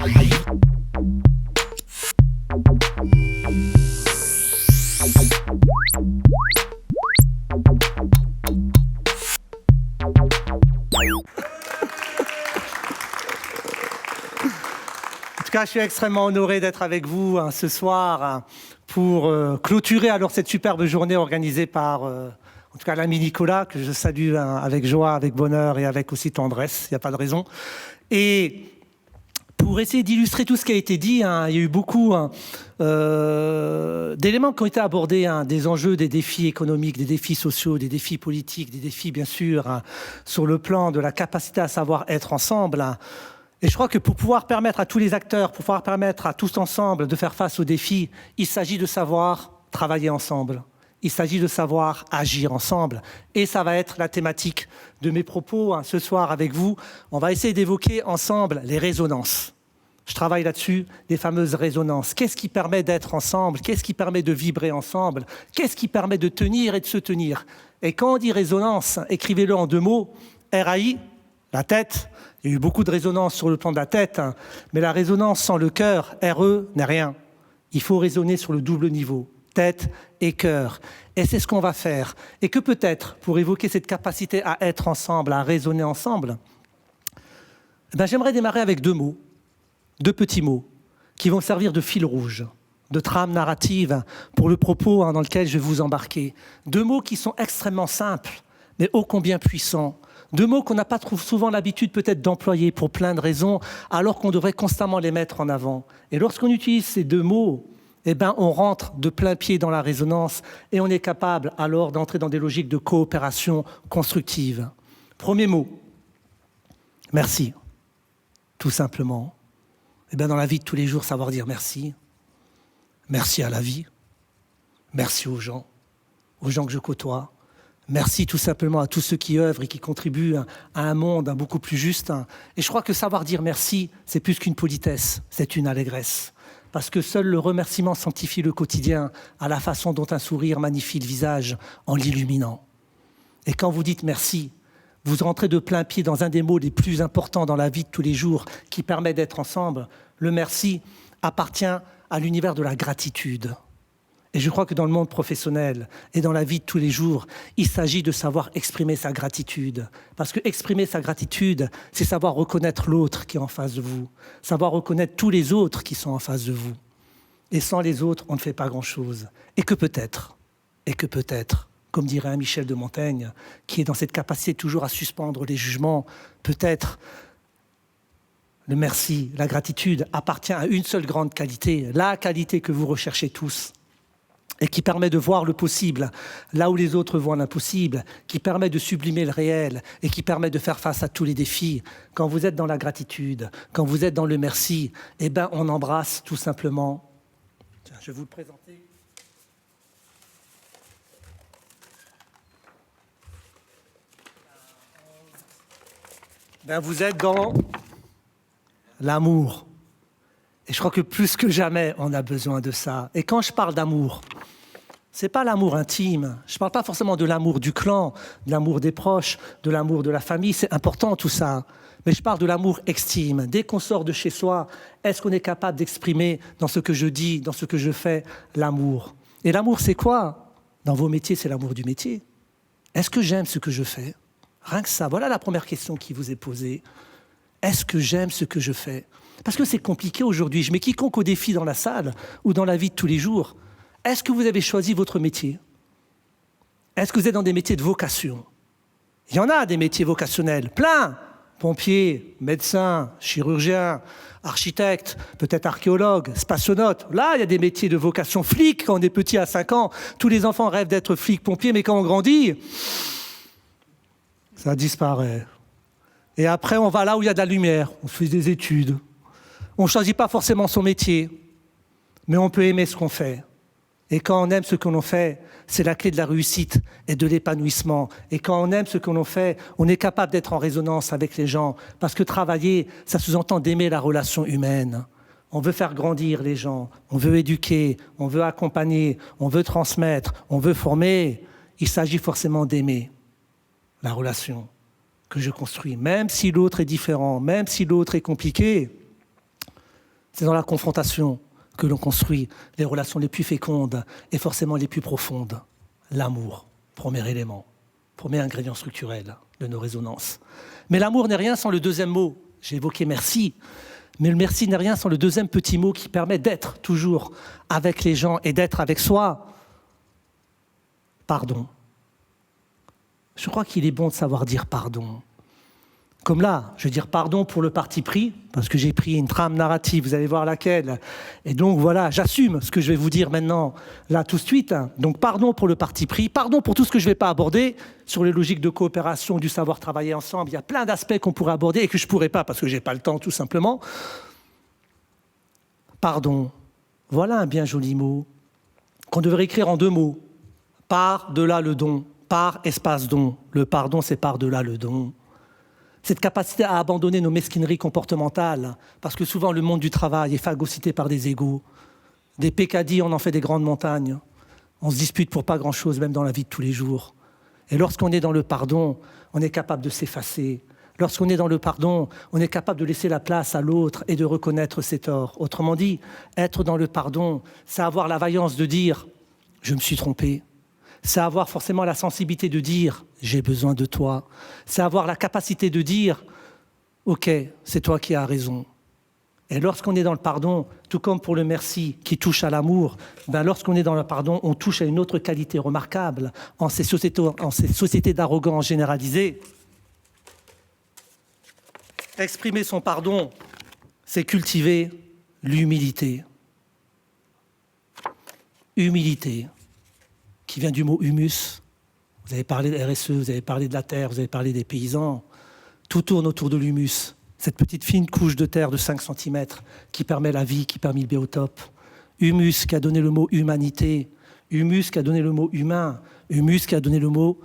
En tout cas, je suis extrêmement honoré d'être avec vous ce soir pour clôturer alors cette superbe journée organisée par, en tout cas, l'ami Nicolas, que je salue avec joie, avec bonheur et avec aussi tendresse, il n'y a pas de raison. Et pour essayer d'illustrer tout ce qui a été dit, il y a eu beaucoup d'éléments qui ont été abordés, des enjeux, des défis économiques, des défis sociaux, des défis politiques, des défis, bien sûr, sur le plan de la capacité à savoir être ensemble. Et je crois que pour pouvoir permettre à tous les acteurs, pour pouvoir permettre à tous ensemble de faire face aux défis, il s'agit de savoir travailler ensemble. Il s'agit de savoir agir ensemble. Et ça va être la thématique de mes propos ce soir avec vous. On va essayer d'évoquer ensemble les résonances. Je travaille là-dessus, les fameuses résonances. Qu'est-ce qui permet d'être ensemble? Qu'est-ce qui permet de vibrer ensemble? Qu'est-ce qui permet de tenir et de se tenir? Et quand on dit résonance, écrivez-le en 2 mots. RAI, la tête. Il y a eu beaucoup de résonance sur le plan de la tête, mais la résonance sans le cœur, RE, n'est rien. Il faut raisonner sur le double niveau, tête et cœur. Et c'est ce qu'on va faire. Et que peut-être, pour évoquer cette capacité à être ensemble, à raisonner ensemble, j'aimerais démarrer avec 2 mots, 2 petits mots, qui vont servir de fil rouge, de trame narrative pour le propos dans lequel je vais vous embarquer. 2 mots qui sont extrêmement simples, mais ô combien puissants. 2 mots qu'on n'a pas souvent l'habitude peut-être d'employer pour plein de raisons, alors qu'on devrait constamment les mettre en avant. Et lorsqu'on utilise ces 2 mots, on rentre de plein pied dans la résonance et on est capable alors d'entrer dans des logiques de coopération constructive. Premier mot, merci, tout simplement. Dans la vie de tous les jours, savoir dire merci. Merci à la vie. Merci aux gens que je côtoie. Merci tout simplement à tous ceux qui œuvrent et qui contribuent à un monde beaucoup plus juste. Et je crois que savoir dire merci, c'est plus qu'une politesse, c'est une allégresse. Parce que seul le remerciement sanctifie le quotidien à la façon dont un sourire magnifie le visage en l'illuminant. Et quand vous dites merci, vous rentrez de plein pied dans un des mots les plus importants dans la vie de tous les jours qui permet d'être ensemble. Le merci appartient à l'univers de la gratitude. Et je crois que dans le monde professionnel et dans la vie de tous les jours, il s'agit de savoir exprimer sa gratitude. Parce que exprimer sa gratitude, c'est savoir reconnaître l'autre qui est en face de vous, savoir reconnaître tous les autres qui sont en face de vous. Et sans les autres, on ne fait pas grand-chose. Et que peut-être, comme dirait un Michel de Montaigne, qui est dans cette capacité toujours à suspendre les jugements, peut-être le merci, la gratitude appartient à une seule grande qualité, la qualité que vous recherchez tous, et qui permet de voir le possible là où les autres voient l'impossible, qui permet de sublimer le réel et qui permet de faire face à tous les défis. Quand vous êtes dans la gratitude, quand vous êtes dans le merci, on embrasse tout simplement. Tiens, je vais vous le présenter. Vous êtes dans l'amour. Et je crois que plus que jamais, on a besoin de ça. Et quand je parle d'amour, c'est pas l'amour intime. Je parle pas forcément de l'amour du clan, de l'amour des proches, de l'amour de la famille. C'est important tout ça. Mais je parle de l'amour extime. Dès qu'on sort de chez soi, est-ce qu'on est capable d'exprimer dans ce que je dis, dans ce que je fais, l'amour? Et l'amour, c'est quoi? Dans vos métiers, c'est l'amour du métier. Est-ce que j'aime ce que je fais? Rien que ça. Voilà la première question qui vous est posée. Est-ce que j'aime ce que je fais? Parce que c'est compliqué aujourd'hui. Je mets quiconque au défi dans la salle ou dans la vie de tous les jours. Est-ce que vous avez choisi votre métier? Est-ce que vous êtes dans des métiers de vocation? Il y en a des métiers vocationnels, plein. Pompiers, médecins, chirurgiens, architectes, peut-être archéologues, spationautes. Là, il y a des métiers de vocation. Flic, quand on est petit à 5 ans, tous les enfants rêvent d'être flic, pompier, mais quand on grandit, ça disparaît. Et après, on va là où il y a de la lumière. On fait des études. On ne choisit pas forcément son métier, mais on peut aimer ce qu'on fait. Et quand on aime ce que l'on fait, c'est la clé de la réussite et de l'épanouissement. Et quand on aime ce que l'on fait, on est capable d'être en résonance avec les gens. Parce que travailler, ça sous-entend d'aimer la relation humaine. On veut faire grandir les gens, on veut éduquer, on veut accompagner, on veut transmettre, on veut former. Il s'agit forcément d'aimer la relation que je construis. Même si l'autre est différent, même si l'autre est compliqué, C'est dans la confrontation que l'on construit les relations les plus fécondes et forcément les plus profondes. L'amour, premier élément, premier ingrédient structurel de nos résonances. Mais l'amour n'est rien sans le deuxième mot. J'ai évoqué merci, mais le merci n'est rien sans le deuxième petit mot qui permet d'être toujours avec les gens et d'être avec soi. Pardon. Je crois qu'il est bon de savoir dire pardon. Comme là, je vais dire pardon pour le parti pris, parce que j'ai pris une trame narrative, vous allez voir laquelle. Et donc voilà, j'assume ce que je vais vous dire maintenant, là tout de suite. Donc pardon pour le parti pris, pardon pour tout ce que je ne vais pas aborder, sur les logiques de coopération, du savoir travailler ensemble. Il y a plein d'aspects qu'on pourrait aborder et que je ne pourrais pas, parce que je n'ai pas le temps tout simplement. Pardon, voilà un bien joli mot, qu'on devrait écrire en deux mots. Par-delà le don, par espace don. Le pardon, c'est par-delà le don. Cette capacité à abandonner nos mesquineries comportementales, parce que souvent le monde du travail est phagocyté par des égos. Des pécadilles, on en fait des grandes montagnes. On se dispute pour pas grand-chose, même dans la vie de tous les jours. Et lorsqu'on est dans le pardon, on est capable de s'effacer. Lorsqu'on est dans le pardon, on est capable de laisser la place à l'autre et de reconnaître ses torts. Autrement dit, être dans le pardon, c'est avoir la vaillance de dire « je me suis trompé ». C'est avoir forcément la sensibilité de dire « j'ai besoin de toi ». C'est avoir la capacité de dire « ok, c'est toi qui as raison ». Et lorsqu'on est dans le pardon, tout comme pour le merci qui touche à l'amour, ben lorsqu'on est dans le pardon, on touche à une autre qualité remarquable en ces sociétés d'arrogance généralisée. Exprimer son pardon, c'est cultiver l'humilité. Humilité, qui vient du mot humus. Vous avez parlé de RSE, vous avez parlé de la terre, vous avez parlé des paysans. Tout tourne autour de l'humus, cette petite fine couche de terre de 5 cm qui permet la vie, qui permet le biotope. Humus qui a donné le mot humanité. Humus qui a donné le mot humain. Humus qui a donné le mot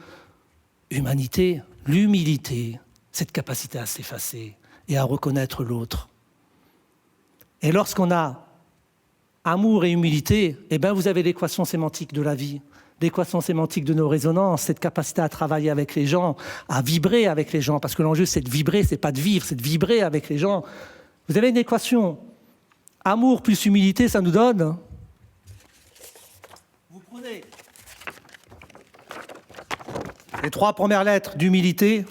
humanité. L'humilité, cette capacité à s'effacer et à reconnaître l'autre. Et lorsqu'on a amour et humilité, eh bien vous avez l'équation sémantique de la vie. L'équation sémantique de nos résonances, cette capacité à travailler avec les gens, à vibrer avec les gens, parce que l'enjeu c'est de vibrer, c'est pas de vivre, c'est de vibrer avec les gens. Vous avez une équation, amour plus humilité, ça nous donne. Vous prenez les 3 premières lettres d'humilité,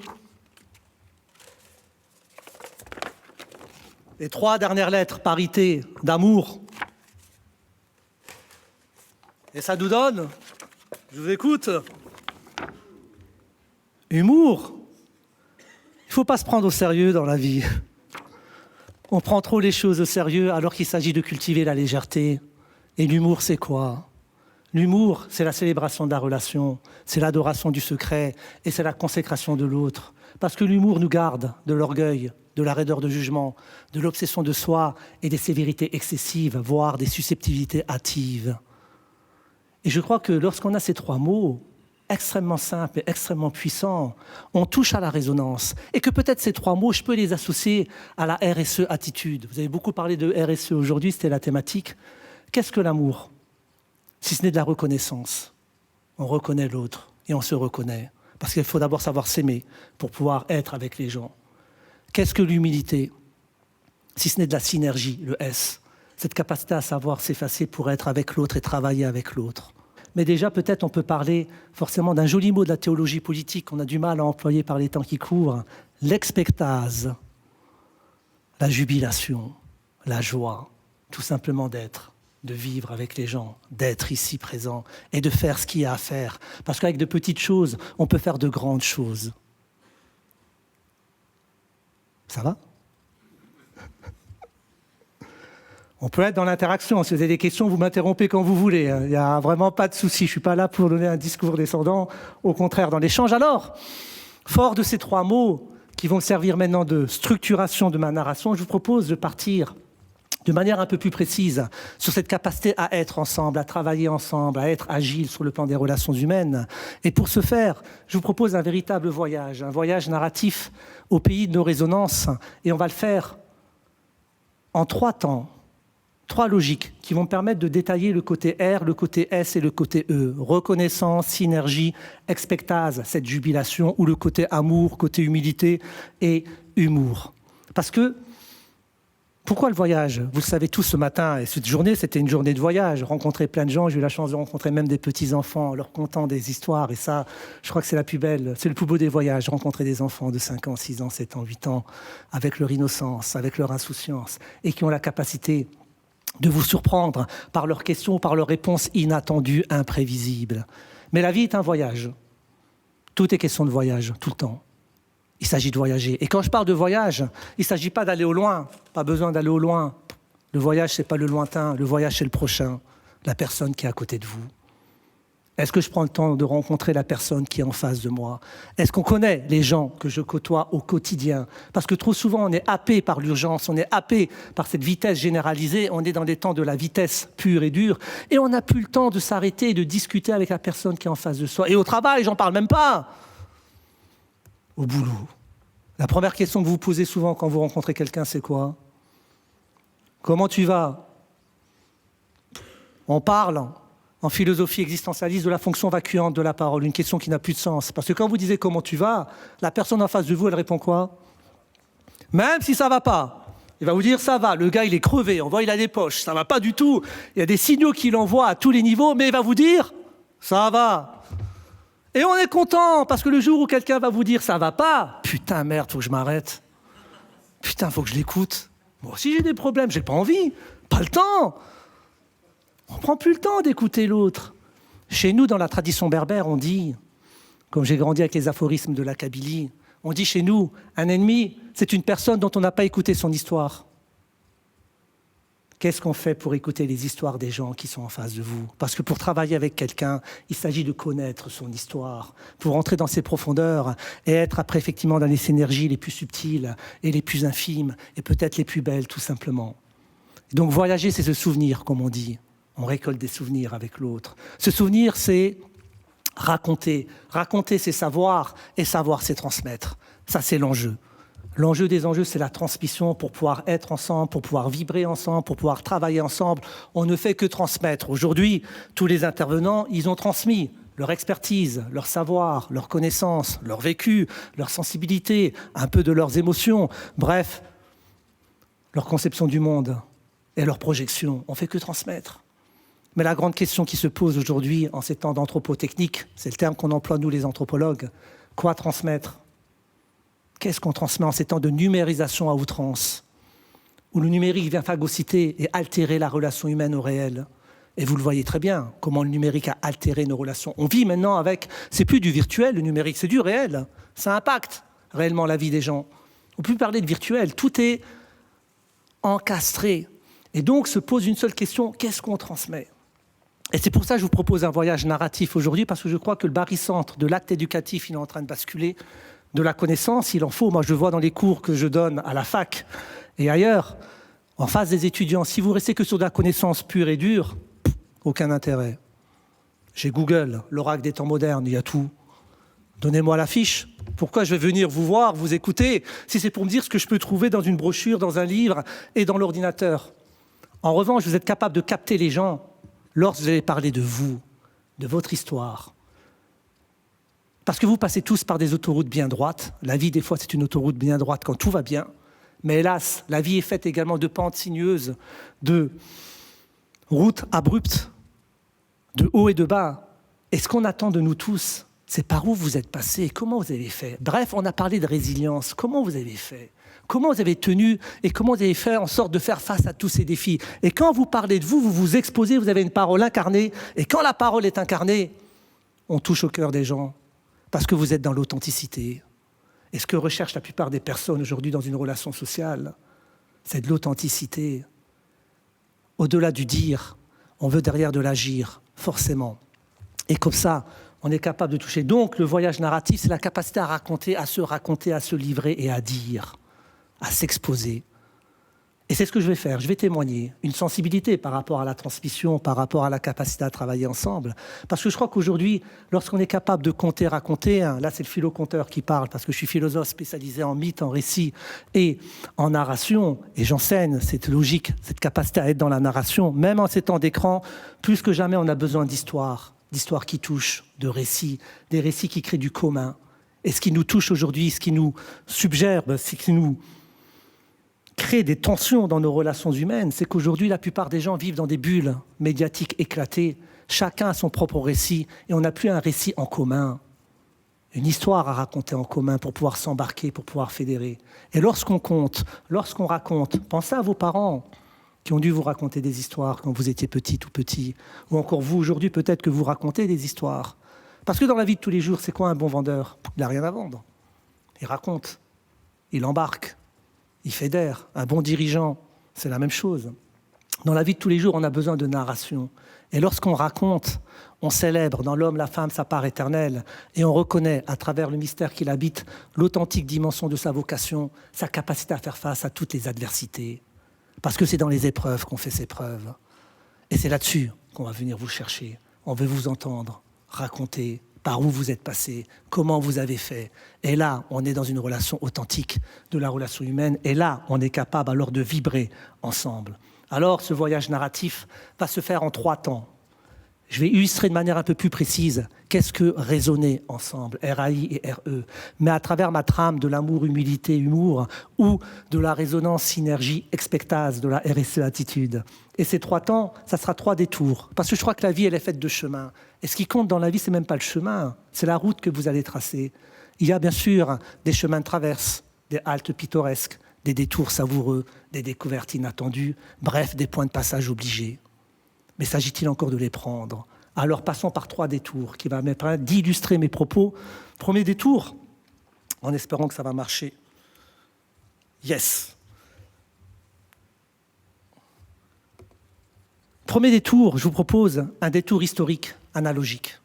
les 3 dernières lettres parité d'amour, et ça nous donne. Je vous écoute. Humour. Il ne faut pas se prendre au sérieux dans la vie. On prend trop les choses au sérieux alors qu'il s'agit de cultiver la légèreté. Et l'humour, c'est quoi? L'humour, c'est la célébration de la relation, c'est l'adoration du secret et c'est la consécration de l'autre. Parce que l'humour nous garde de l'orgueil, de la raideur de jugement, de l'obsession de soi et des sévérités excessives, voire des susceptibilités hâtives. Et je crois que lorsqu'on a ces 3 mots, extrêmement simples et extrêmement puissants, on touche à la résonance. Et que peut-être ces 3 mots, je peux les associer à la RSE attitude. Vous avez beaucoup parlé de RSE aujourd'hui, c'était la thématique. Qu'est-ce que l'amour? Si ce n'est de la reconnaissance. On reconnaît l'autre et on se reconnaît. Parce qu'il faut d'abord savoir s'aimer pour pouvoir être avec les gens. Qu'est-ce que l'humilité? Si ce n'est de la synergie, le S. Cette capacité à savoir s'effacer pour être avec l'autre et travailler avec l'autre. Mais déjà, peut-être on peut parler forcément d'un joli mot de la théologie politique qu'on a du mal à employer par les temps qui courent, l'expectase, la jubilation, la joie, tout simplement d'être, de vivre avec les gens, d'être ici présent et de faire ce qu'il y a à faire. Parce qu'avec de petites choses, on peut faire de grandes choses. Ça va ? On peut être dans l'interaction. Si vous avez des questions, vous m'interrompez quand vous voulez. Il n'y a vraiment pas de souci. Je ne suis pas là pour donner un discours descendant. Au contraire, dans l'échange. Alors, fort de ces 3 mots qui vont servir maintenant de structuration de ma narration, je vous propose de partir de manière un peu plus précise sur cette capacité à être ensemble, à travailler ensemble, à être agile sur le plan des relations humaines. Et pour ce faire, je vous propose un véritable voyage, un voyage narratif au pays de nos résonances. Et on va le faire en 3 temps. 3 logiques qui vont permettre de détailler le côté R, le côté S et le côté E. Reconnaissance, synergie, expectase, cette jubilation, ou le côté amour, côté humilité et humour. Parce que Pourquoi le voyage? Vous le savez tous ce matin, et cette journée, c'était une journée de voyage. Rencontrer plein de gens, j'ai eu la chance de rencontrer même des petits-enfants, en leur contant des histoires. Et ça, je crois que c'est la plus belle, c'est le plus beau des voyages. Rencontrer des enfants de 5 ans, 6 ans, 7 ans, 8 ans, avec leur innocence, avec leur insouciance, et qui ont la capacité de vous surprendre par leurs questions, par leurs réponses inattendues, imprévisibles. Mais la vie est un voyage. Tout est question de voyage, tout le temps. Il s'agit de voyager. Et quand je parle de voyage, il ne s'agit pas d'aller au loin. Pas besoin d'aller au loin. Le voyage, ce n'est pas le lointain. Le voyage, c'est le prochain. La personne qui est à côté de vous. Est-ce que je prends le temps de rencontrer la personne qui est en face de moi? Est-ce qu'on connaît les gens que je côtoie au quotidien? Parce que trop souvent, on est happé par l'urgence, on est happé par cette vitesse généralisée, on est dans des temps de la vitesse pure et dure, et on n'a plus le temps de s'arrêter et de discuter avec la personne qui est en face de soi. Et au travail, j'en parle même pas. Au boulot. La première question que vous vous posez souvent quand vous rencontrez quelqu'un, c'est quoi? Comment tu vas? On parle en philosophie existentialiste de la fonction vacuante de la parole, une question qui n'a plus de sens. Parce que quand vous disiez comment tu vas, la personne en face de vous, elle répond quoi? Même si ça va pas, il va vous dire ça va, le gars il est crevé, on voit il a des poches, ça va pas du tout, il y a des signaux qu'il envoie à tous les niveaux, mais il va vous dire ça va. Et on est content, parce que le jour où quelqu'un va vous dire « ça va pas », putain, merde, faut que je m'arrête. Putain, faut que je l'écoute. Moi aussi, j'ai des problèmes, j'ai pas envie, pas le temps. On prend plus le temps d'écouter l'autre. Chez nous, dans la tradition berbère, on dit, comme j'ai grandi avec les aphorismes de la Kabylie, on dit chez nous, un ennemi, c'est une personne dont on n'a pas écouté son histoire. Qu'est-ce qu'on fait pour écouter les histoires des gens qui sont en face de vous? Parce que pour travailler avec quelqu'un, il s'agit de connaître son histoire, pour entrer dans ses profondeurs et être après effectivement dans les énergies les plus subtiles et les plus infimes et peut-être les plus belles tout simplement. Donc voyager, c'est se souvenir, comme on dit. On récolte des souvenirs avec l'autre. Se souvenir, c'est raconter. Raconter, c'est savoir et savoir, c'est transmettre. Ça, c'est l'enjeu. L'enjeu des enjeux, c'est la transmission pour pouvoir être ensemble, pour pouvoir vibrer ensemble, pour pouvoir travailler ensemble. On ne fait que transmettre. Aujourd'hui, tous les intervenants, ils ont transmis leur expertise, leur savoir, leur connaissance, leur vécu, leur sensibilité, un peu de leurs émotions, bref, leur conception du monde et leur projection. On ne fait que transmettre. Mais la grande question qui se pose aujourd'hui, en ces temps d'anthropotechnique, c'est le terme qu'on emploie nous les anthropologues, quoi transmettre ? Qu'est-ce qu'on transmet en ces temps de numérisation à outrance, où le numérique vient phagocyter et altérer la relation humaine au réel? Et vous le voyez très bien, comment le numérique a altéré nos relations. On vit maintenant avec, c'est plus du virtuel, le numérique, c'est du réel. Ça impacte réellement la vie des gens. On ne peut plus parler de virtuel, tout est encastré. Et donc se pose une seule question, qu'est-ce qu'on transmet? Et c'est pour ça que je vous propose un voyage narratif aujourd'hui, parce que je crois que le barycentre de l'acte éducatif, il est en train de basculer. De la connaissance, il en faut. Moi, je le vois dans les cours que je donne à la fac et ailleurs, en face des étudiants. Si vous restez que sur de la connaissance pure et dure, aucun intérêt. J'ai Google, l'oracle des temps modernes, il y a tout. Donnez-moi la fiche. Pourquoi je vais venir vous voir, vous écouter, si c'est pour me dire ce que je peux trouver dans une brochure, dans un livre et dans l'ordinateur? En revanche, vous êtes capable de capter les gens lorsque vous allez parler de vous, de votre histoire. Parce que vous passez tous par des autoroutes bien droites. La vie, des fois, c'est une autoroute bien droite quand tout va bien. Mais hélas, la vie est faite également de pentes sinueuses, de routes abruptes, de hauts et de bas. Et ce qu'on attend de nous tous, c'est par où vous êtes passés, comment vous avez fait. Bref, on a parlé de résilience. Comment vous avez fait? Comment vous avez tenu et comment vous avez fait en sorte de faire face à tous ces défis? Et quand vous parlez de vous, vous vous exposez, vous avez une parole incarnée. Et quand la parole est incarnée, on touche au cœur des gens. Parce que vous êtes dans l'authenticité. Et ce que recherchent la plupart des personnes aujourd'hui dans une relation sociale, c'est de l'authenticité. Au-delà du dire, on veut derrière de l'agir, forcément. Et comme ça, on est capable de toucher. Donc, le voyage narratif, c'est la capacité à raconter, à se livrer et à dire, à s'exposer. Et c'est ce que je vais faire, je vais témoigner une sensibilité par rapport à la transmission, par rapport à la capacité à travailler ensemble. Parce que je crois qu'aujourd'hui, lorsqu'on est capable de conter, raconter, hein, là c'est le philo-conteur qui parle, parce que je suis philosophe spécialisé en mythe, en récit et en narration, et j'enseigne cette logique, cette capacité à être dans la narration, même en ces temps d'écran, plus que jamais on a besoin d'histoire qui touche, de récits, des récits qui créent du commun. Et ce qui nous touche aujourd'hui, ce qui nous subgerbe, ce qui nous crée des tensions dans nos relations humaines, c'est qu'aujourd'hui, la plupart des gens vivent dans des bulles médiatiques éclatées. Chacun a son propre récit et on n'a plus un récit en commun. Une histoire à raconter en commun pour pouvoir s'embarquer, pour pouvoir fédérer. Et lorsqu'on compte, lorsqu'on raconte, pensez à vos parents qui ont dû vous raconter des histoires quand vous étiez petite ou petit, ou encore vous aujourd'hui peut-être que vous racontez des histoires. Parce que dans la vie de tous les jours, c'est quoi un bon vendeur? Il n'a rien à vendre. Il raconte, il embarque, il fédère. Un bon dirigeant, c'est la même chose. Dans la vie de tous les jours, on a besoin de narration. Et lorsqu'on raconte, on célèbre dans l'homme, la femme, sa part éternelle, et on reconnaît, à travers le mystère qu'il habite, l'authentique dimension de sa vocation, sa capacité à faire face à toutes les adversités. Parce que c'est dans les épreuves qu'on fait ses preuves. Et c'est là-dessus qu'on va venir vous chercher. On veut vous entendre, raconter par où vous êtes passé, comment vous avez fait. Et là, on est dans une relation authentique de la relation humaine. Et là, on est capable alors de vibrer ensemble. Alors, ce voyage narratif va se faire en 3 temps. Je vais illustrer de manière un peu plus précise qu'est-ce que raisonner ensemble, RAI et RE, mais à travers ma trame de l'amour, humilité, humour, ou de la résonance, synergie, expectase, de la RSE attitude. Et ces 3 temps, ça sera 3 détours, parce que je crois que la vie, elle est faite de chemins. Et ce qui compte dans la vie, c'est même pas le chemin, c'est la route que vous allez tracer. Il y a bien sûr des chemins de traverse, des haltes pittoresques, des détours savoureux, des découvertes inattendues, bref, des points de passage obligés. Mais s'agit-il encore de les prendre? Alors passons par 3 détours qui vont me permettre d'illustrer mes propos. Premier détour, en espérant que ça va marcher. Yes. Premier détour, je vous propose un détour historique analogique.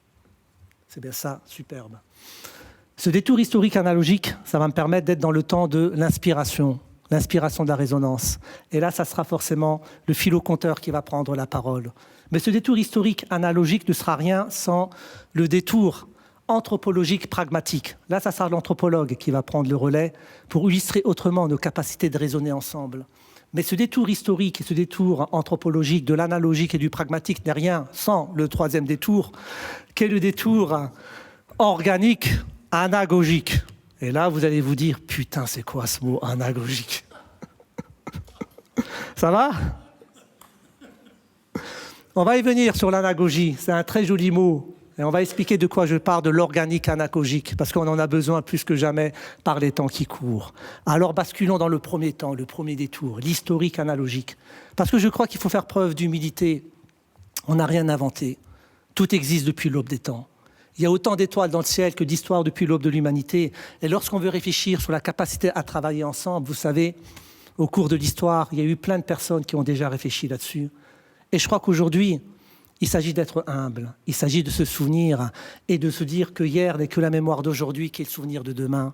C'est bien ça, superbe. Ce détour historique analogique, ça va me permettre d'être dans le temps de l'inspiration de la résonance. Et là, ça sera forcément le philoconteur qui va prendre la parole. Mais ce détour historique analogique ne sera rien sans le détour anthropologique pragmatique. Là, ça sera l'anthropologue qui va prendre le relais pour illustrer autrement nos capacités de raisonner ensemble. Mais ce détour historique et ce détour anthropologique de l'analogique et du pragmatique n'est rien sans le 3e détour, qui est le détour organique anagogique. Et là, vous allez vous dire, putain, c'est quoi ce mot anagogique? Ça va? On va y venir sur l'anagogie, c'est un très joli mot. Et on va expliquer de quoi je parle de l'organique anagogique, parce qu'on en a besoin plus que jamais par les temps qui courent. Alors basculons dans le premier temps, le premier détour, l'historique analogique. Parce que je crois qu'il faut faire preuve d'humilité. On n'a rien inventé. Tout existe depuis l'aube des temps. Il y a autant d'étoiles dans le ciel que d'histoires depuis l'aube de l'humanité. Et lorsqu'on veut réfléchir sur la capacité à travailler ensemble, vous savez, au cours de l'histoire, il y a eu plein de personnes qui ont déjà réfléchi là-dessus. Et je crois qu'aujourd'hui, il s'agit d'être humble. Il s'agit de se souvenir et de se dire que hier n'est que la mémoire d'aujourd'hui qui est le souvenir de demain.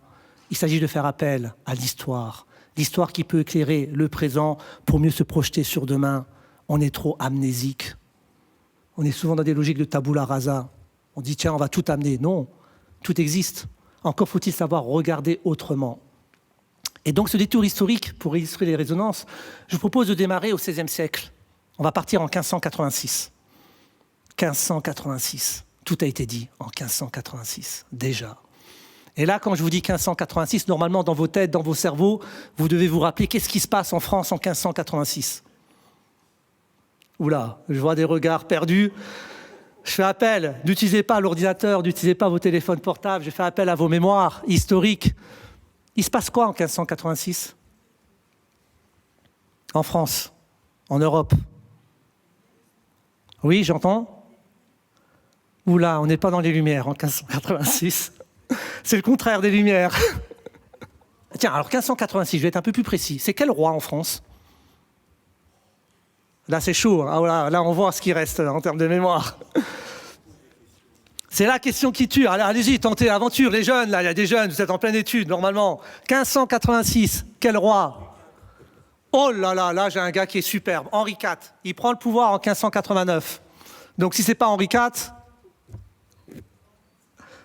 Il s'agit de faire appel à l'histoire. L'histoire qui peut éclairer le présent pour mieux se projeter sur demain. On est trop amnésique. On est souvent dans des logiques de tabula rasa. On dit, tiens, on va tout amener. Non, tout existe. Encore faut-il savoir regarder autrement. Et donc, ce détour historique, pour illustrer les résonances, je vous propose de démarrer au XVIe siècle. On va partir en 1586. 1586. Tout a été dit en 1586, déjà. Et là, quand je vous dis 1586, normalement, dans vos têtes, dans vos cerveaux, vous devez vous rappeler qu'est-ce qui se passe en France en 1586. Oula, je vois des regards perdus. Je fais appel, n'utilisez pas l'ordinateur, n'utilisez pas vos téléphones portables, je fais appel à vos mémoires historiques. Il se passe quoi en 1586? En France, en Europe? Oui, j'entends? Oula, on n'est pas dans les Lumières en 1586. C'est le contraire des Lumières. Tiens, alors 1586, je vais être un peu plus précis. C'est quel roi en France? Là, c'est chaud. Ah, voilà, là, on voit ce qui reste en termes de mémoire. C'est la question qui tue. Allez-y, tentez l'aventure. Les jeunes, là, il y a des jeunes, vous êtes en pleine étude, normalement. 1586, quel roi? Oh là là, là, j'ai un gars qui est superbe. Henri IV. Il prend le pouvoir en 1589. Donc, si c'est pas Henri IV,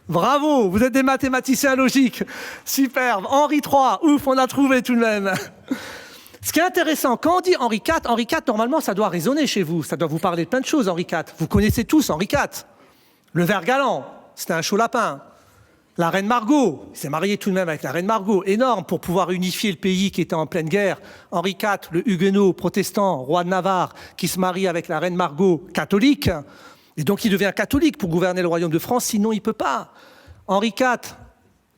bravo, vous êtes des mathématiciens logiques. Superbe. Henri III, ouf, on a trouvé tout de même. Ce qui est intéressant, quand on dit Henri IV, normalement, ça doit résonner chez vous. Ça doit vous parler de plein de choses, Henri IV. Vous connaissez tous Henri IV. Le ver galant, c'était un chaud lapin. La reine Margot, il s'est marié tout de même avec la reine Margot, énorme pour pouvoir unifier le pays qui était en pleine guerre. Henri IV, le huguenot protestant, roi de Navarre, qui se marie avec la reine Margot, catholique. Et donc il devient catholique pour gouverner le royaume de France, sinon il ne peut pas. Henri IV,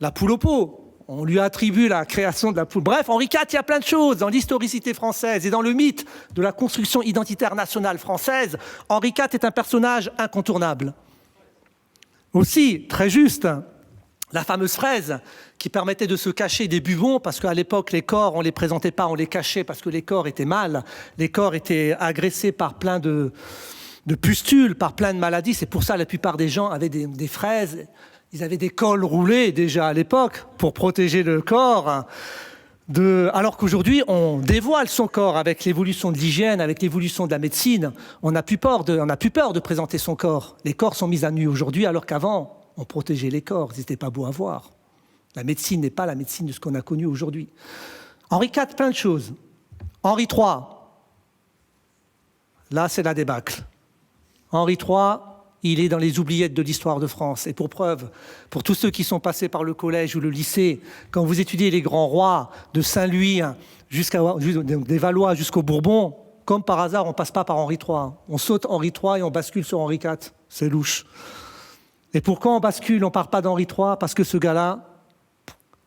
la poule au pot, on lui attribue la création de la poule. Bref, Henri IV, il y a plein de choses dans l'historicité française et dans le mythe de la construction identitaire nationale française. Henri IV est un personnage incontournable. Aussi, très juste, la fameuse fraise qui permettait de se cacher des bubons, parce qu'à l'époque, les corps, on ne les présentait pas, on les cachait parce que les corps étaient mal, les corps étaient agressés par plein de pustules, par plein de maladies. C'est pour ça que la plupart des gens avaient des fraises. Ils avaient des cols roulés déjà à l'époque pour protéger le corps. Alors qu'aujourd'hui, on dévoile son corps avec l'évolution de l'hygiène, avec l'évolution de la médecine. On n'a plus peur de présenter son corps. Les corps sont mis à nu aujourd'hui, alors qu'avant, on protégeait les corps, ils n'étaient pas beaux à voir. La médecine n'est pas la médecine de ce qu'on a connu aujourd'hui. Henri IV, plein de choses. Henri III, là c'est la débâcle. Henri III, il est dans les oubliettes de l'histoire de France. Et pour preuve, pour tous ceux qui sont passés par le collège ou le lycée, quand vous étudiez les grands rois, de Saint-Louis des Valois jusqu'au Bourbon, comme par hasard, on ne passe pas par Henri III. On saute Henri III et on bascule sur Henri IV. C'est louche. Et pourquoi on bascule, on ne part pas d'Henri III? Parce que ce gars-là,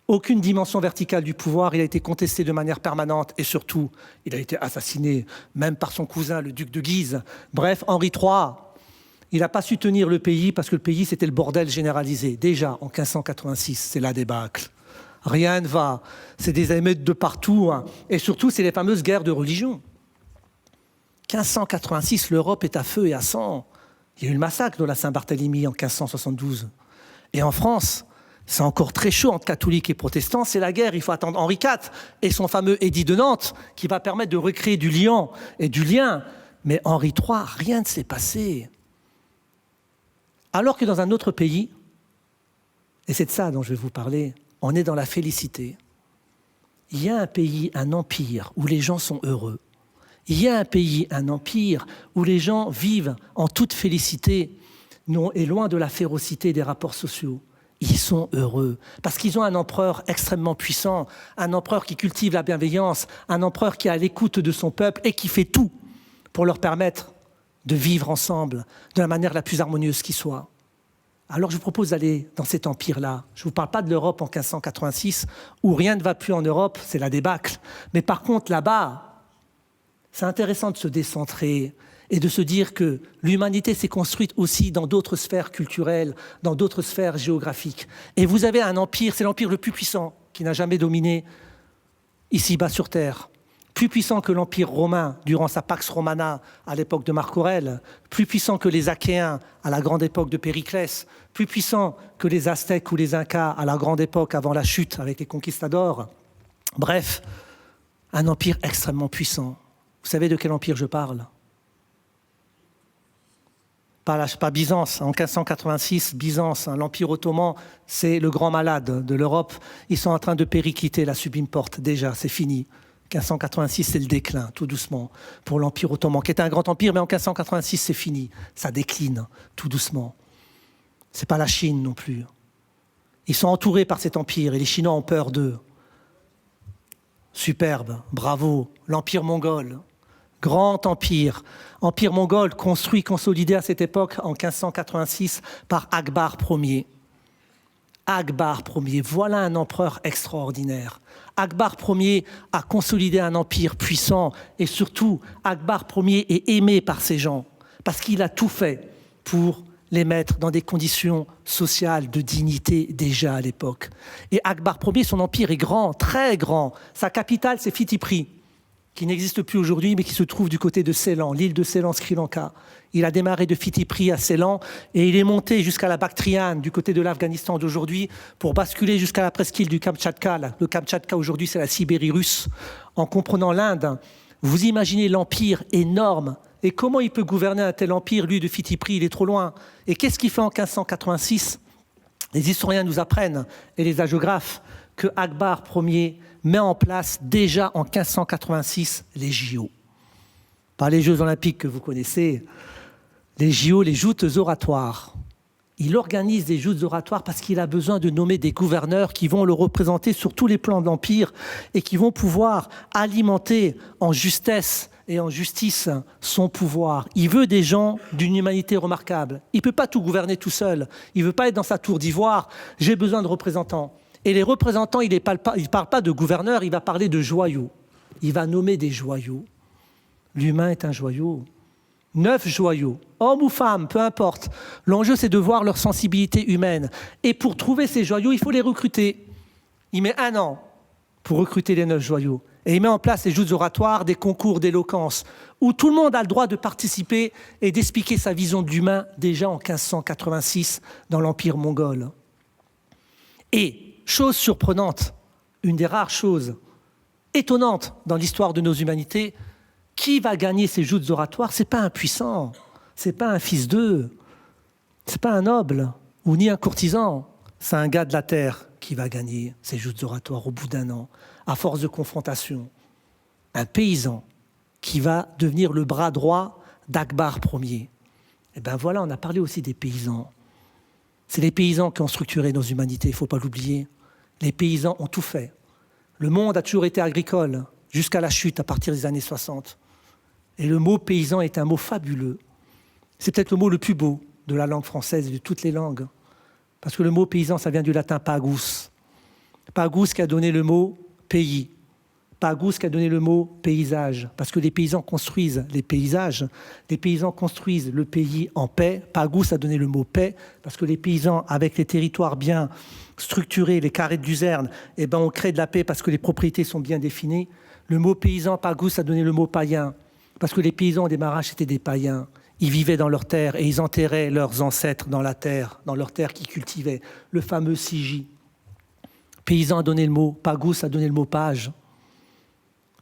aucune dimension verticale du pouvoir, il a été contesté de manière permanente et surtout, il a été assassiné, même par son cousin, le duc de Guise. Bref, Henri III, il n'a pas su tenir le pays parce que le pays, c'était le bordel généralisé. Déjà, en 1586, c'est la débâcle. Rien ne va. C'est des émeutes de partout. Hein. Et surtout, c'est les fameuses guerres de religion. 1586, l'Europe est à feu et à sang. Il y a eu le massacre de la Saint-Barthélemy en 1572. Et en France, c'est encore très chaud entre catholiques et protestants. C'est la guerre, il faut attendre Henri IV et son fameux édit de Nantes qui va permettre de recréer du lien et du lien. Mais Henri III, rien ne s'est passé. Alors que dans un autre pays, et c'est de ça dont je vais vous parler, on est dans la félicité. Il y a un pays, un empire, où les gens sont heureux. Il y a un pays, un empire, où les gens vivent en toute félicité et loin de la férocité des rapports sociaux. Ils sont heureux parce qu'ils ont un empereur extrêmement puissant, un empereur qui cultive la bienveillance, un empereur qui est à l'écoute de son peuple et qui fait tout pour leur permettre de vivre ensemble de la manière la plus harmonieuse qui soit. Alors je vous propose d'aller dans cet empire-là. Je ne vous parle pas de l'Europe en 1586, où rien ne va plus en Europe, c'est la débâcle. Mais par contre, là-bas, c'est intéressant de se décentrer et de se dire que l'humanité s'est construite aussi dans d'autres sphères culturelles, dans d'autres sphères géographiques. Et vous avez un empire, c'est l'empire le plus puissant qui n'a jamais dominé ici-bas sur Terre. Plus puissant que l'Empire romain durant sa Pax Romana à l'époque de Marc Aurèle, plus puissant que les Achéens à la grande époque de Périclès, plus puissant que les Aztèques ou les Incas à la grande époque avant la chute avec les conquistadors. Bref, un empire extrêmement puissant. Vous savez de quel empire je parle? Pas Byzance. En 1586, Byzance, l'Empire ottoman, c'est le grand malade de l'Europe. Ils sont en train de péricliter la sublime porte. Déjà, c'est fini. 1586, c'est le déclin, tout doucement, pour l'Empire ottoman, qui était un grand empire, mais en 1586, c'est fini. Ça décline, tout doucement. C'est pas la Chine non plus. Ils sont entourés par cet empire et les Chinois ont peur d'eux. Superbe, bravo, l'Empire mongol. Grand empire mongol construit, consolidé à cette époque en 1586 par Akbar Ier. Akbar Ier, voilà un empereur extraordinaire. Akbar Ier a consolidé un empire puissant et surtout Akbar Ier est aimé par ces gens parce qu'il a tout fait pour les mettre dans des conditions sociales de dignité déjà à l'époque. Et Akbar Ier, son empire est grand, très grand. Sa capitale, c'est Phitipri, qui n'existe plus aujourd'hui, mais qui se trouve du côté de Ceylan, l'île de Ceylan, Sri Lanka. Il a démarré de Phitipri à Ceylan et il est monté jusqu'à la Bactriane, du côté de l'Afghanistan d'aujourd'hui, pour basculer jusqu'à la presqu'île du Kamtchatka. Le Kamtchatka, aujourd'hui, c'est la Sibérie russe. En comprenant l'Inde, vous imaginez l'empire énorme. Et comment il peut gouverner un tel empire, lui, de Phitipri? Il est trop loin. Et qu'est-ce qu'il fait en 1586? Les historiens nous apprennent, et les hagiographes, que Akbar Ier met en place déjà en 1586 les JO. Pas les Jeux Olympiques que vous connaissez, les JO, les joutes oratoires. il organise des joutes oratoires parce qu'il a besoin de nommer des gouverneurs qui vont le représenter sur tous les plans de l'Empire et qui vont pouvoir alimenter en justesse et en justice son pouvoir. Il veut des gens d'une humanité remarquable. Il ne peut pas tout gouverner tout seul. Il ne veut pas être dans sa tour d'ivoire. J'ai besoin de représentants. Et les représentants, il ne parle pas de gouverneurs, il va parler de joyaux. Il va nommer des joyaux. L'humain est un joyau. 9 joyaux, hommes ou femmes, peu importe. L'enjeu, c'est de voir leur sensibilité humaine. Et pour trouver ces joyaux, il faut les recruter. Il met 1 an pour recruter les 9 joyaux. Et il met en place les joutes oratoires, des concours d'éloquence, où tout le monde a le droit de participer et d'expliquer sa vision de l'humain déjà en 1586 dans l'Empire mongol. Et, chose surprenante, une des rares choses étonnantes dans l'histoire de nos humanités, qui va gagner ces joutes oratoires? Ce n'est pas un puissant, ce n'est pas un fils d'eux, ce n'est pas un noble ou ni un courtisan, c'est un gars de la terre qui va gagner ces joutes oratoires au bout d'1 an, à force de confrontation. Un paysan qui va devenir le bras droit d'Akbar Ier. Et bien voilà, on a parlé aussi des paysans. C'est les paysans qui ont structuré nos humanités, il ne faut pas l'oublier. Les paysans ont tout fait. Le monde a toujours été agricole, jusqu'à la chute à partir des années 60. Et le mot paysan est un mot fabuleux. C'est peut-être le mot le plus beau de la langue française et de toutes les langues. Parce que le mot paysan, ça vient du latin pagus. Pagus qui a donné le mot pays. Pagus qui a donné le mot paysage. Parce que les paysans construisent les paysages. Les paysans construisent le pays en paix. Pagus a donné le mot paix. Parce que les paysans, avec les territoires bien structurés, les carrés de luzerne, eh ben on crée de la paix parce que les propriétés sont bien définies. Le mot paysan, pagus, a donné le mot païen. Parce que les paysans au démarrage étaient des païens. Ils vivaient dans leur terre et ils enterraient leurs ancêtres dans la terre, dans leur terre qu'ils cultivaient. Le fameux sigi. Paysan a donné le mot, pagus a donné le mot page.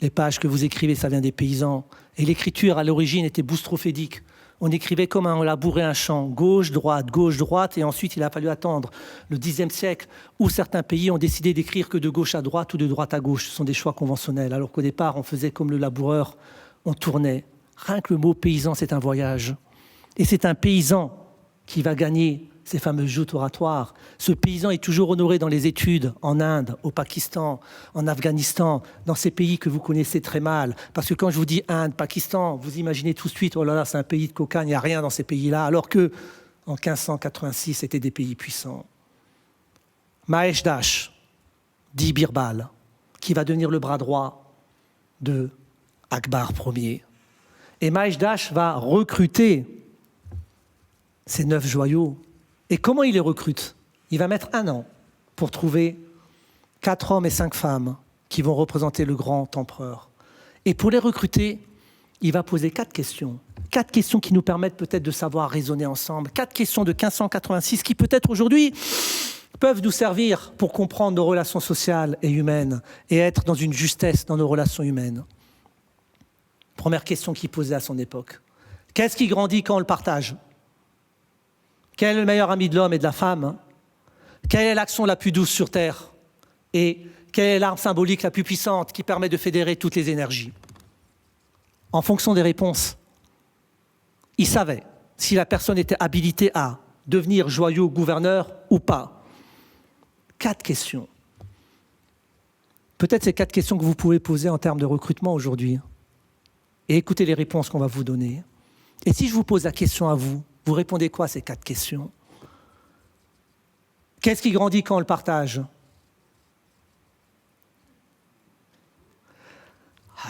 Les pages que vous écrivez, ça vient des paysans. Et l'écriture, à l'origine, était boustrophédique. On écrivait comme on labourait un champ, gauche, droite, et ensuite il a fallu attendre le Xe siècle, où certains pays ont décidé d'écrire que de gauche à droite ou de droite à gauche. Ce sont des choix conventionnels, alors qu'au départ, on faisait comme le laboureur, on tournait. Rien que le mot paysan, c'est un voyage. Et c'est un paysan qui va gagner ces fameuses joutes oratoires. Ce paysan est toujours honoré dans les études, en Inde, au Pakistan, en Afghanistan, dans ces pays que vous connaissez très mal. Parce que quand je vous dis Inde, Pakistan, vous imaginez tout de suite, oh là là, c'est un pays de cocagne, il n'y a rien dans ces pays-là, alors que en 1586, c'était des pays puissants. Mahesh Dash, dit Birbal, qui va devenir le bras droit de Akbar Ier. Et Mahesh Dash va recruter ces 9 joyaux. Et comment il les recrute? Il va mettre 1 an pour trouver 4 hommes et 5 femmes qui vont représenter le grand empereur. Et pour les recruter, il va poser 4 questions. 4 questions qui nous permettent peut-être de savoir raisonner ensemble. 4 questions de 1586 qui peut-être aujourd'hui peuvent nous servir pour comprendre nos relations sociales et humaines et être dans une justesse dans nos relations humaines. Première question qu'il posait à son époque. Qu'est-ce qui grandit quand on le partage? Quel est le meilleur ami de l'homme et de la femme? Quelle est l'action la plus douce sur Terre? Et quelle est l'arme symbolique la plus puissante qui permet de fédérer toutes les énergies? En fonction des réponses, il savait si la personne était habilitée à devenir joyau gouverneur ou pas. 4 questions. Peut-être ces 4 questions que vous pouvez poser en termes de recrutement aujourd'hui. Et écoutez les réponses qu'on va vous donner. Et si je vous pose la question à vous, vous répondez quoi à ces 4 questions? Qu'est-ce qui grandit quand on le partage?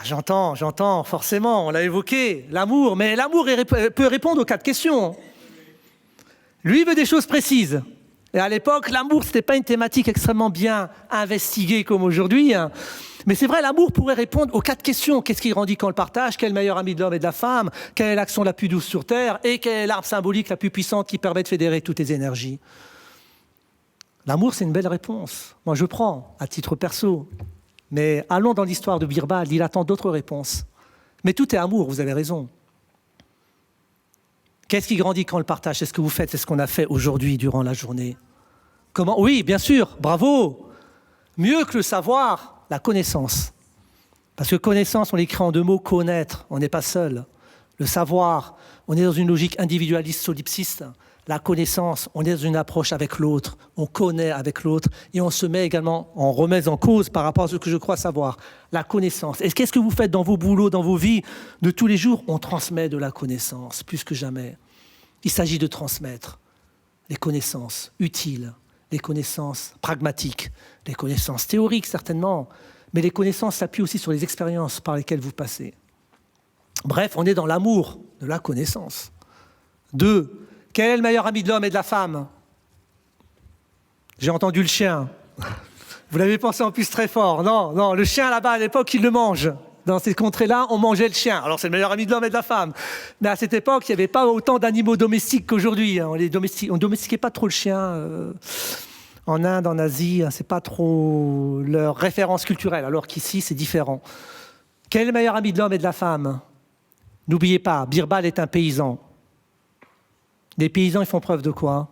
J'entends, forcément, on l'a évoqué, l'amour, mais l'amour peut répondre aux 4 questions. Lui veut des choses précises. Et à l'époque, l'amour, ce n'était pas une thématique extrêmement bien investiguée comme aujourd'hui. Mais c'est vrai, l'amour pourrait répondre aux 4 questions. Qu'est-ce qui grandit quand on le partage? Quel est le meilleur ami de l'homme et de la femme? Quelle est l'action la plus douce sur Terre? Et quelle est l'arme symbolique la plus puissante qui permet de fédérer toutes les énergies? L'amour, c'est une belle réponse. Moi, je prends, à titre perso. Mais allons dans l'histoire de Birbal, il attend d'autres réponses. Mais tout est amour, vous avez raison. Qu'est-ce qui grandit quand on le partage? C'est ce que vous faites, c'est ce qu'on a fait aujourd'hui durant la journée. Comment? Oui, bien sûr, bravo. Mieux que le savoir, la connaissance. Parce que connaissance, on l'écrit en 2 mots, connaître, on n'est pas seul. Le savoir, on est dans une logique individualiste solipsiste. La connaissance, on est dans une approche avec l'autre, on connaît avec l'autre et on se met également, on remet en cause par rapport à ce que je crois savoir. La connaissance. Et qu'est-ce que vous faites dans vos boulots, dans vos vies de tous les jours? On transmet de la connaissance, plus que jamais. Il s'agit de transmettre les connaissances utiles, les connaissances pragmatiques, les connaissances théoriques certainement, mais les connaissances s'appuient aussi sur les expériences par lesquelles vous passez. Bref, on est dans l'amour de la connaissance. 2. Quel est le meilleur ami de l'homme et de la femme? J'ai entendu le chien. Vous l'avez pensé en plus très fort. Non, le chien là-bas à l'époque, il le mange. Dans ces contrées-là, on mangeait le chien. Alors c'est le meilleur ami de l'homme et de la femme. Mais à cette époque, il n'y avait pas autant d'animaux domestiques qu'aujourd'hui. On ne domestiquait pas trop le chien. En Inde, en Asie, c'est pas trop leur référence culturelle, alors qu'ici, c'est différent. Quel est le meilleur ami de l'homme et de la femme? N'oubliez pas, Birbal est un paysan. Les paysans, ils font preuve de quoi?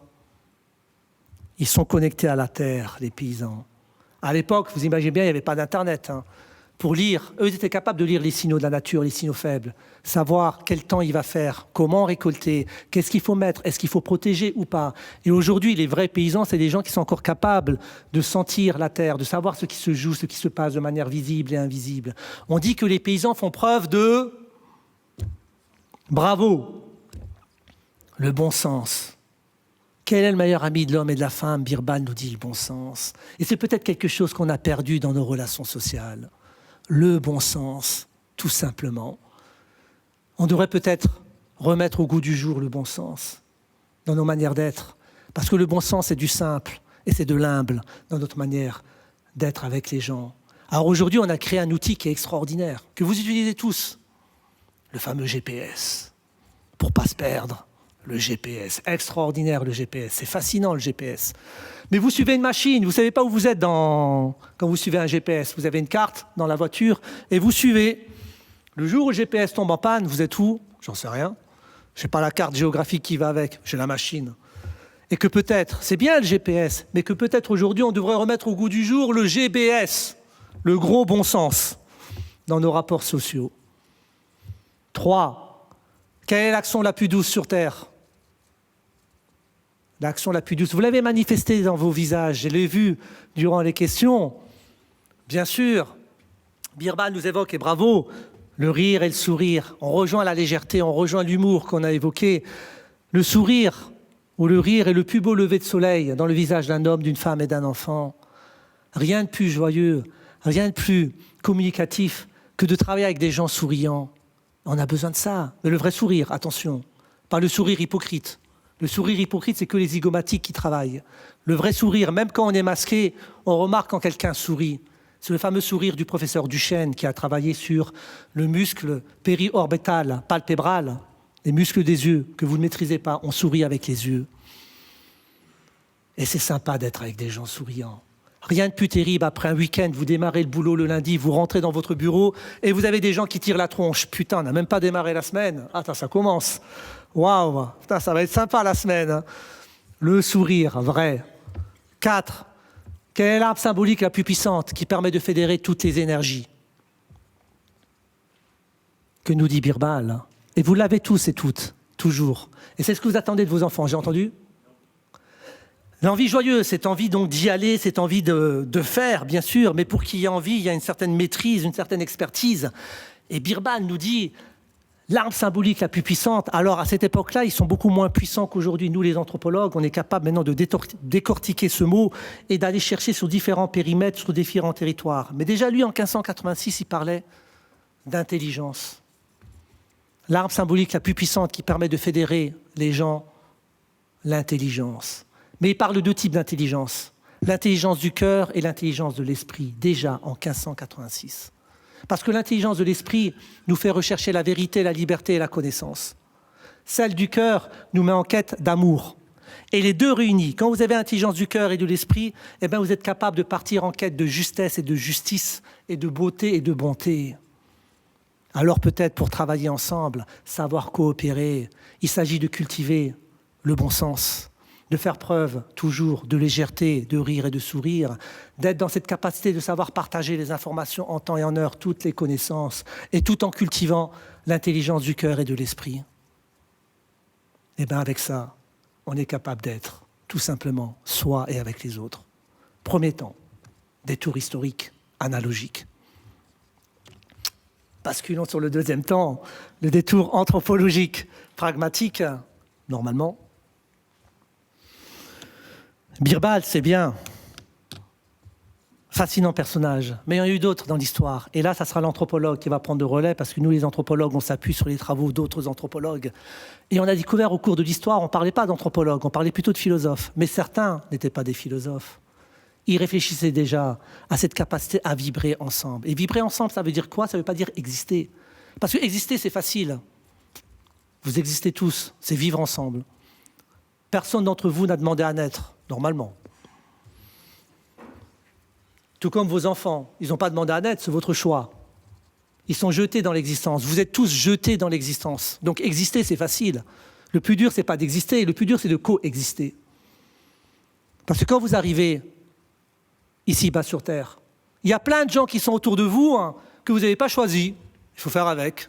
Ils sont connectés à la terre, les paysans. À l'époque, vous imaginez bien, il n'y avait pas d'Internet. Pour lire, eux, ils étaient capables de lire les signaux de la nature, les signaux faibles, savoir quel temps il va faire, comment récolter, qu'est-ce qu'il faut mettre, est-ce qu'il faut protéger ou pas. Et aujourd'hui, les vrais paysans, c'est des gens qui sont encore capables de sentir la terre, de savoir ce qui se joue, ce qui se passe de manière visible et invisible. On dit que les paysans font preuve de... Bravo! Le bon sens. Quel est le meilleur ami de l'homme et de la femme? Birbal nous dit le bon sens. Et c'est peut-être quelque chose qu'on a perdu dans nos relations sociales. Le bon sens, tout simplement. On devrait peut-être remettre au goût du jour le bon sens dans nos manières d'être. Parce que le bon sens, c'est du simple et c'est de l'humble dans notre manière d'être avec les gens. Alors aujourd'hui, on a créé un outil qui est extraordinaire, que vous utilisez tous. Le fameux GPS, pour ne pas se perdre. Le GPS, extraordinaire le GPS, c'est fascinant le GPS. Mais vous suivez une machine, vous ne savez pas où vous êtes quand vous suivez un GPS. Vous avez une carte dans la voiture et vous suivez. Le jour où le GPS tombe en panne, vous êtes où? J'en sais rien. Je n'ai pas la carte géographique qui va avec, j'ai la machine. Et que peut-être, c'est bien le GPS, mais que peut-être aujourd'hui on devrait remettre au goût du jour le GBS, le gros bon sens, dans nos rapports sociaux. 3. Quelle est l'action la plus douce sur Terre? L'action la plus douce. Vous l'avez manifesté dans vos visages, je l'ai vu durant les questions. Bien sûr, Birbal nous évoque, et bravo, le rire et le sourire. On rejoint la légèreté, on rejoint l'humour qu'on a évoqué. Le sourire ou le rire est le plus beau lever de soleil dans le visage d'un homme, d'une femme et d'un enfant. Rien de plus joyeux, rien de plus communicatif que de travailler avec des gens souriants. On a besoin de ça. Mais le vrai sourire, attention, pas le sourire hypocrite. Le sourire hypocrite, c'est que les zygomatiques qui travaillent. Le vrai sourire, même quand on est masqué, on remarque quand quelqu'un sourit. C'est le fameux sourire du professeur Duchesne qui a travaillé sur le muscle périorbital, palpébral, les muscles des yeux que vous ne maîtrisez pas. On sourit avec les yeux. Et c'est sympa d'être avec des gens souriants. Rien de plus terrible, après un week-end, vous démarrez le boulot le lundi, vous rentrez dans votre bureau et vous avez des gens qui tirent la tronche. Putain, on n'a même pas démarré la semaine. Attends, ça commence. Waouh, putain, ça va être sympa la semaine. Le sourire, vrai. 4. Quelle est l'arme symbolique la plus puissante qui permet de fédérer toutes les énergies? Que nous dit Birbal. Et vous l'avez tous et toutes, toujours. Et c'est ce que vous attendez de vos enfants, j'ai entendu? L'envie joyeuse, cette envie donc d'y aller, cette envie de faire, bien sûr, mais pour qu'il y ait envie, il y a une certaine maîtrise, une certaine expertise. Et Birbal nous dit, l'arme symbolique la plus puissante, alors à cette époque-là, ils sont beaucoup moins puissants qu'aujourd'hui. Nous, les anthropologues, on est capable maintenant de décortiquer ce mot et d'aller chercher sur différents périmètres, sur différents territoires. Mais déjà, lui, en 1586, il parlait d'intelligence. L'arme symbolique la plus puissante qui permet de fédérer les gens, l'intelligence. Mais il parle de deux types d'intelligence, l'intelligence du cœur et l'intelligence de l'esprit, déjà en 1586. Parce que l'intelligence de l'esprit nous fait rechercher la vérité, la liberté et la connaissance. Celle du cœur nous met en quête d'amour. Et les deux réunis, quand vous avez l'intelligence du cœur et de l'esprit, eh bien vous êtes capable de partir en quête de justesse et de justice et de beauté et de bonté. Alors peut-être pour travailler ensemble, savoir coopérer, il s'agit de cultiver le bon sens, de faire preuve toujours de légèreté, de rire et de sourire, d'être dans cette capacité de savoir partager les informations en temps et en heure, toutes les connaissances, et tout en cultivant l'intelligence du cœur et de l'esprit. Et bien avec ça, on est capable d'être, tout simplement, soi et avec les autres. Premier temps, détour historique, analogique. Basculons sur le deuxième temps, le détour anthropologique, pragmatique, normalement. Birbal, c'est bien. Fascinant personnage, mais il y en a eu d'autres dans l'histoire. Et là, ça sera l'anthropologue qui va prendre le relais, parce que nous, les anthropologues, on s'appuie sur les travaux d'autres anthropologues. Et on a découvert au cours de l'histoire, on ne parlait pas d'anthropologues, on parlait plutôt de philosophes. Mais certains n'étaient pas des philosophes. Ils réfléchissaient déjà à cette capacité à vibrer ensemble. Et vibrer ensemble, ça veut dire quoi? Ça ne veut pas dire exister. Parce que exister, c'est facile. Vous existez tous, c'est vivre ensemble. Personne d'entre vous n'a demandé à naître, normalement. Tout comme vos enfants, ils n'ont pas demandé à naître, c'est votre choix. Ils sont jetés dans l'existence. Vous êtes tous jetés dans l'existence. Donc exister, c'est facile. Le plus dur, c'est pas d'exister, le plus dur, c'est de coexister. Parce que quand vous arrivez ici-bas sur Terre, il y a plein de gens qui sont autour de vous que vous n'avez pas choisis. Il faut faire avec.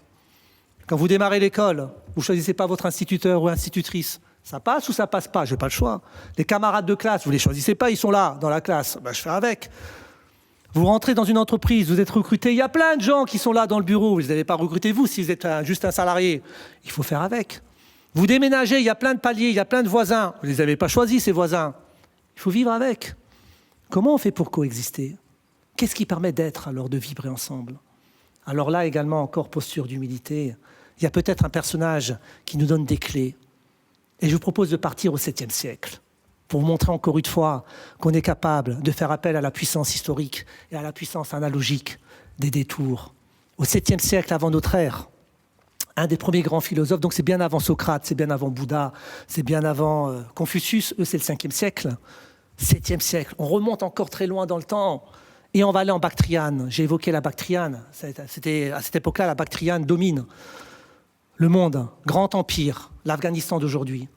Quand vous démarrez l'école, vous ne choisissez pas votre instituteur ou institutrice. Ça passe ou ça passe pas? Je n'ai pas le choix. Les camarades de classe, vous ne les choisissez pas, ils sont là, dans la classe. Ben, je fais avec. Vous rentrez dans une entreprise, vous êtes recruté, il y a plein de gens qui sont là dans le bureau. Vous n'allez pas recruter vous si vous êtes juste un salarié. Il faut faire avec. Vous déménagez, il y a plein de paliers, il y a plein de voisins. Vous ne les avez pas choisis, ces voisins. Il faut vivre avec. Comment on fait pour coexister? Qu'est-ce qui permet d'être, alors, de vibrer ensemble? Alors là, également, encore posture d'humilité. Il y a peut-être un personnage qui nous donne des clés. Et je vous propose de partir au 7e siècle, pour vous montrer encore une fois qu'on est capable de faire appel à la puissance historique et à la puissance analogique des détours. Au 7e siècle avant notre ère, un des premiers grands philosophes, donc c'est bien avant Socrate, c'est bien avant Bouddha, c'est bien avant Confucius, eux c'est le 5e siècle. 7e siècle, on remonte encore très loin dans le temps et on va aller en Bactriane. J'ai évoqué la Bactriane, c'était, à cette époque-là, la Bactriane domine le monde, grand empire, l'Afghanistan d'aujourd'hui.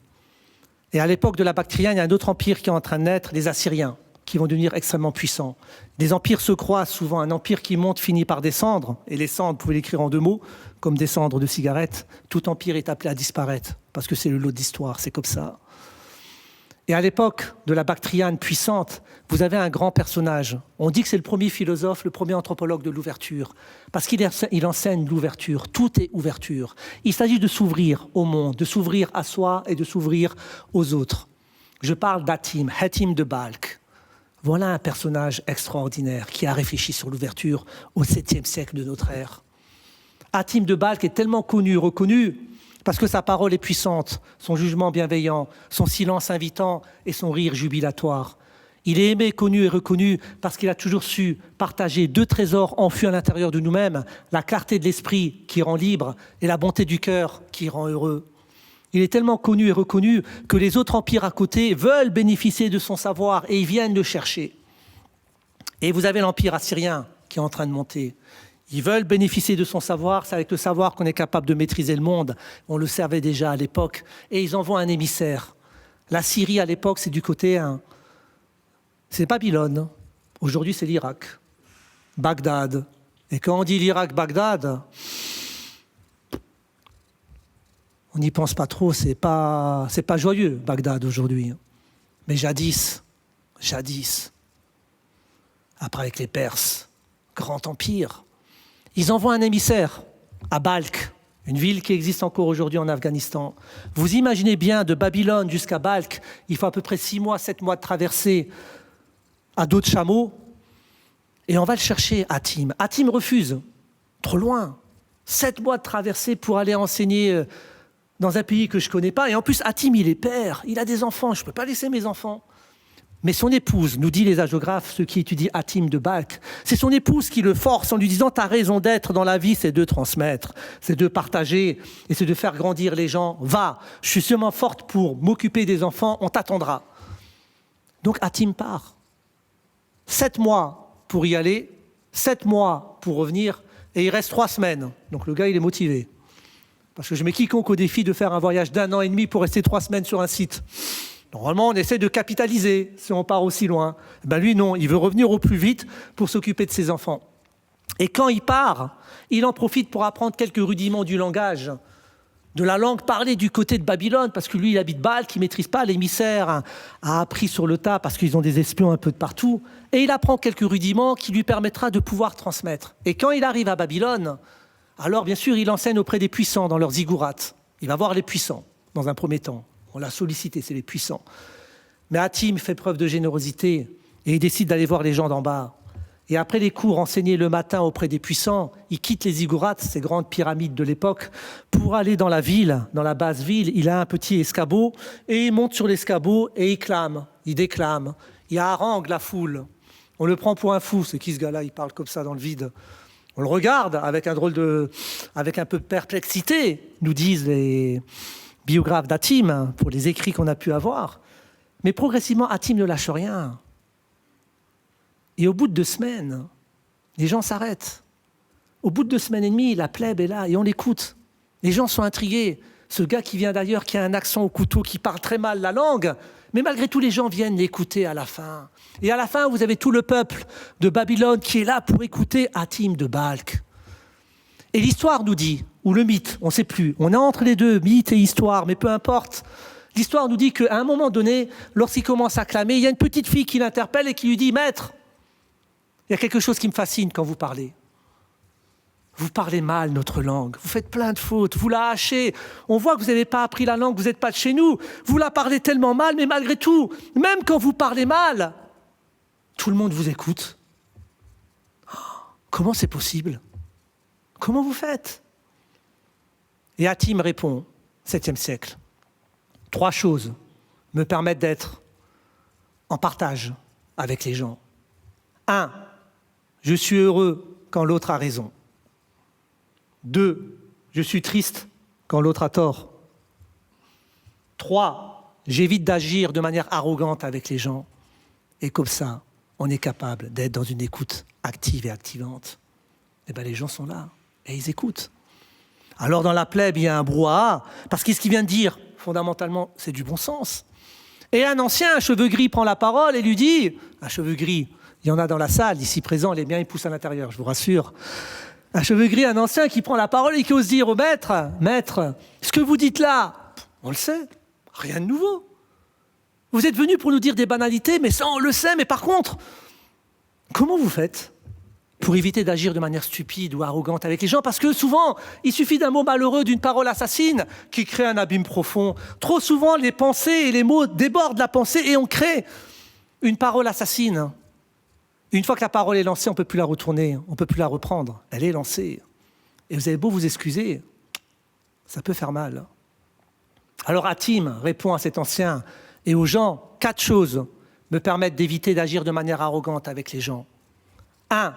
Et à l'époque de la Bactriane, il y a un autre empire qui est en train de naître, les Assyriens, qui vont devenir extrêmement puissants. Des empires se croisent souvent, un empire qui monte finit par descendre, et les cendres, vous pouvez l'écrire en 2 mots, comme des cendres de cigarettes. Tout empire est appelé à disparaître, parce que c'est le lot d'histoire, c'est comme ça. Et à l'époque de la Bactriane puissante, vous avez un grand personnage. On dit que c'est le premier philosophe, le premier anthropologue de l'ouverture, parce qu'il enseigne l'ouverture. Tout est ouverture. Il s'agit de s'ouvrir au monde, de s'ouvrir à soi et de s'ouvrir aux autres. Je parle d'Hatim, Hatim de Balkh. Voilà un personnage extraordinaire qui a réfléchi sur l'ouverture au 7e siècle de notre ère. Hatim de Balkh est tellement connu, reconnu, parce que sa parole est puissante, son jugement bienveillant, son silence invitant et son rire jubilatoire. Il est aimé, connu et reconnu parce qu'il a toujours su partager 2 trésors enfuis à l'intérieur de nous-mêmes, la clarté de l'esprit qui rend libre et la bonté du cœur qui rend heureux. Il est tellement connu et reconnu que les autres empires à côté veulent bénéficier de son savoir et ils viennent le chercher. Et vous avez l'empire assyrien qui est en train de monter. Ils veulent bénéficier de son savoir, c'est avec le savoir qu'on est capable de maîtriser le monde. On le savait déjà à l'époque. Et ils envoient un émissaire. La Syrie, à l'époque, c'est du côté... c'est Babylone. Aujourd'hui, c'est l'Irak. Bagdad. Et quand on dit l'Irak, Bagdad, on n'y pense pas trop. C'est pas joyeux, Bagdad, aujourd'hui. Mais jadis, après avec les Perses, grand empire, ils envoient un émissaire à Balkh, une ville qui existe encore aujourd'hui en Afghanistan. Vous imaginez bien, de Babylone jusqu'à Balkh, il faut à peu près 6 mois, 7 mois de traversée à dos de chameau. Et on va le chercher, Hatim. Hatim refuse, trop loin. 7 mois de traversée pour aller enseigner dans un pays que je ne connais pas. Et en plus, Hatim, il est père, il a des enfants, je ne peux pas laisser mes enfants. Mais son épouse, nous dit les hagiographes, ceux qui étudient Hatim de Balkh, c'est son épouse qui le force en lui disant « ta raison d'être dans la vie, c'est de transmettre, c'est de partager et c'est de faire grandir les gens. Va, je suis seulement forte pour m'occuper des enfants, on t'attendra. » Donc Hatim part. 7 mois pour y aller, 7 mois pour revenir, et il reste 3 semaines. Donc le gars, il est motivé. Parce que je mets quiconque au défi de faire un voyage d'1 an et demi pour rester 3 semaines sur un site. Normalement, on essaie de capitaliser si on part aussi loin. Ben lui, non, il veut revenir au plus vite pour s'occuper de ses enfants. Et quand il part, il en profite pour apprendre quelques rudiments du langage de la langue parlée du côté de Babylone, parce que lui, il habite Bâle, qui ne maîtrise pas, l'émissaire a appris sur le tas, parce qu'ils ont des espions un peu de partout, et il apprend quelques rudiments qui lui permettra de pouvoir transmettre. Et quand il arrive à Babylone, alors bien sûr, il enseigne auprès des puissants dans leurs ziggourats. Il va voir les puissants, dans un premier temps. On l'a sollicité, c'est les puissants. Mais Hatim fait preuve de générosité, et il décide d'aller voir les gens d'en bas. Et après les cours enseignés le matin auprès des puissants, il quitte les ziggourats, ces grandes pyramides de l'époque, pour aller dans la ville, dans la basse ville. Il a un petit escabeau et il monte sur l'escabeau et il clame, il déclame, il harangue la foule. On le prend pour un fou, c'est qui ce gars-là, il parle comme ça dans le vide. On le regarde avec un peu de perplexité, nous disent les biographes d'Hatim, pour les écrits qu'on a pu avoir. Mais progressivement, Hatim ne lâche rien. Et au bout de 2 semaines, les gens s'arrêtent. Au bout de 2 semaines et demie, la plèbe est là et on l'écoute. Les gens sont intrigués. Ce gars qui vient d'ailleurs, qui a un accent au couteau, qui parle très mal la langue, mais malgré tout, les gens viennent l'écouter à la fin. Et à la fin, vous avez tout le peuple de Babylone qui est là pour écouter Hatim de Balkh. Et l'histoire nous dit, ou le mythe, on ne sait plus, on est entre les deux, mythe et histoire, mais peu importe. L'histoire nous dit qu'à un moment donné, lorsqu'il commence à clamer, il y a une petite fille qui l'interpelle et qui lui dit « Maître !» Il y a quelque chose qui me fascine quand vous parlez. Vous parlez mal notre langue, vous faites plein de fautes, vous la hachez. On voit que vous n'avez pas appris la langue, vous n'êtes pas de chez nous. Vous la parlez tellement mal, mais malgré tout, même quand vous parlez mal, tout le monde vous écoute. Comment c'est possible? Comment vous faites? Et Hatim répond, 7e siècle, 3 choses me permettent d'être en partage avec les gens. 1, je suis heureux quand l'autre a raison. 2, je suis triste quand l'autre a tort. 3, j'évite d'agir de manière arrogante avec les gens. Et comme ça, on est capable d'être dans une écoute active et activante. Et bien les gens sont là et ils écoutent. Alors dans la plèbe, il y a un brouhaha, parce que ce qu'il vient de dire, fondamentalement, c'est du bon sens. Et un ancien, un cheveu gris, prend la parole et lui dit, un cheveu gris, il y en a dans la salle, ici présent, les biens, ils poussent à l'intérieur, je vous rassure. Un cheveu gris, un ancien qui prend la parole et qui ose dire au maître, « Maître, ce que vous dites là, on le sait, rien de nouveau. Vous êtes venu pour nous dire des banalités, mais ça, on le sait. Mais par contre, comment vous faites pour éviter d'agir de manière stupide ou arrogante avec les gens? Parce que souvent, il suffit d'un mot malheureux, d'une parole assassine, qui crée un abîme profond. Trop souvent, les pensées et les mots débordent la pensée et on crée une parole assassine. Une fois que la parole est lancée, on ne peut plus la retourner, on ne peut plus la reprendre. Elle est lancée. Et vous avez beau vous excuser, ça peut faire mal. Alors Hatim répond à cet ancien et aux gens, 4 choses me permettent d'éviter d'agir de manière arrogante avec les gens. 1,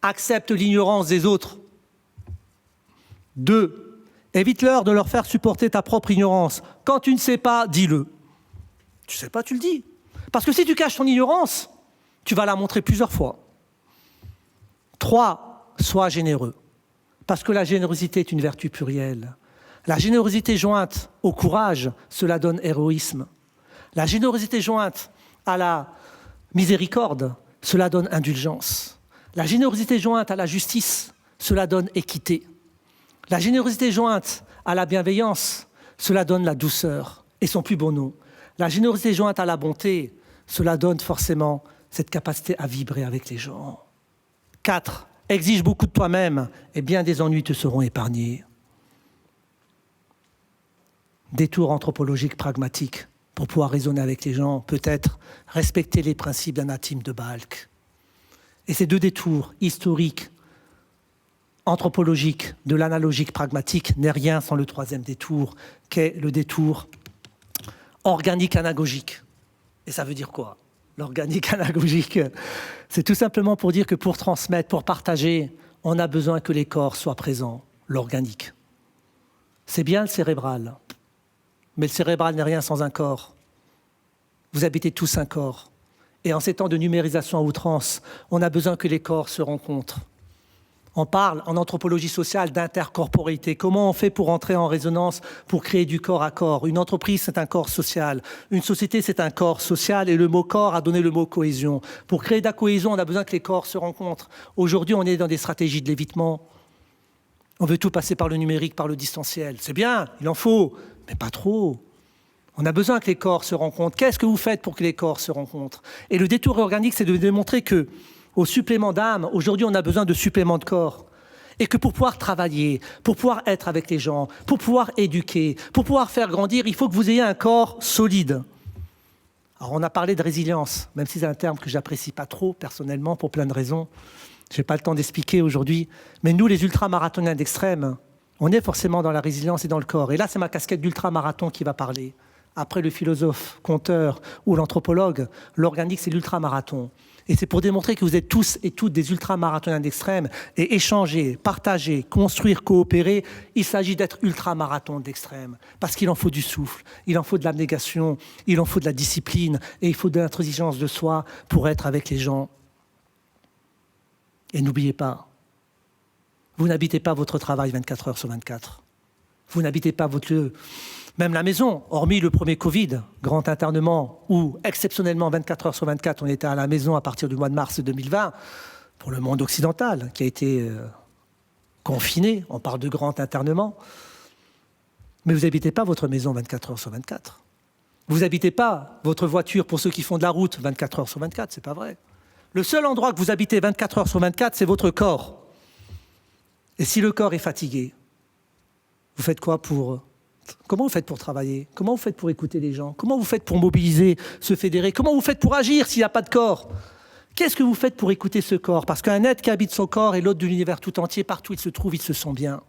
accepte l'ignorance des autres. 2, évite-leur de leur faire supporter ta propre ignorance. Quand tu ne sais pas, dis-le. Tu ne sais pas, tu le dis. Parce que si tu caches ton ignorance, tu vas la montrer plusieurs fois. 3, sois généreux. Parce que la générosité est une vertu plurielle. La générosité jointe au courage, cela donne héroïsme. La générosité jointe à la miséricorde, cela donne indulgence. La générosité jointe à la justice, cela donne équité. La générosité jointe à la bienveillance, cela donne la douceur et son plus beau nom. La générosité jointe à la bonté, cela donne forcément cette capacité à vibrer avec les gens. 4, exige beaucoup de toi-même et bien des ennuis te seront épargnés. Détour anthropologique pragmatique pour pouvoir raisonner avec les gens, peut-être respecter les principes d'un Hatim de Balkh. Et ces 2 détours, historiques, anthropologiques, de l'analogique pragmatique, n'est rien sans le 3e détour, qu'est le détour organique anagogique. Et ça veut dire quoi? L'organique anagogique, c'est tout simplement pour dire que pour transmettre, pour partager, on a besoin que les corps soient présents, l'organique. C'est bien le cérébral, mais le cérébral n'est rien sans un corps. Vous habitez tous un corps. Et en ces temps de numérisation à outrance, on a besoin que les corps se rencontrent. On parle en anthropologie sociale d'intercorporalité. Comment on fait pour entrer en résonance, pour créer du corps à corps? Une entreprise, c'est un corps social. Une société, c'est un corps social. Et le mot corps a donné le mot cohésion. Pour créer de la cohésion, on a besoin que les corps se rencontrent. Aujourd'hui, on est dans des stratégies de l'évitement. On veut tout passer par le numérique, par le distanciel. C'est bien, il en faut, mais pas trop. On a besoin que les corps se rencontrent. Qu'est-ce que vous faites pour que les corps se rencontrent? Et le détour organique, c'est de démontrer que, au supplément d'âme, aujourd'hui, on a besoin de supplément de corps. Et que pour pouvoir travailler, pour pouvoir être avec les gens, pour pouvoir éduquer, pour pouvoir faire grandir, il faut que vous ayez un corps solide. Alors, on a parlé de résilience, même si c'est un terme que j'apprécie pas trop, personnellement, pour plein de raisons. Je n'ai pas le temps d'expliquer aujourd'hui. Mais nous, les ultramarathoniens d'extrême, on est forcément dans la résilience et dans le corps. Et là, c'est ma casquette d'ultramarathon qui va parler. Après le philosophe, conteur ou l'anthropologue, l'organique, c'est l'ultramarathon. Et c'est pour démontrer que vous êtes tous et toutes des ultramarathoniens d'extrême et échanger, partager, construire, coopérer. Il s'agit d'être ultramarathon d'extrême parce qu'il en faut du souffle, il en faut de l'abnégation, il en faut de la discipline et il faut de l'intransigeance de soi pour être avec les gens. Et n'oubliez pas, vous n'habitez pas votre travail 24 heures sur 24. Vous n'habitez pas votre lieu. Même la maison, hormis le premier Covid, grand internement, où exceptionnellement 24 heures sur 24, on était à la maison à partir du mois de mars 2020, pour le monde occidental, qui a été confiné, on parle de grand internement. Mais vous n'habitez pas votre maison 24 heures sur 24. Vous n'habitez pas votre voiture, pour ceux qui font de la route, 24 heures sur 24, c'est pas vrai. Le seul endroit que vous habitez 24 heures sur 24, c'est votre corps. Et si le corps est fatigué, vous faites quoi pour... Comment vous faites pour travailler? Comment vous faites pour écouter les gens? Comment vous faites pour mobiliser, se fédérer? Comment vous faites pour agir s'il n'y a pas de corps? Qu'est-ce que vous faites pour écouter ce corps? Parce qu'un être qui habite son corps et l'autre de l'univers tout entier, partout où il se trouve, il se sent bien.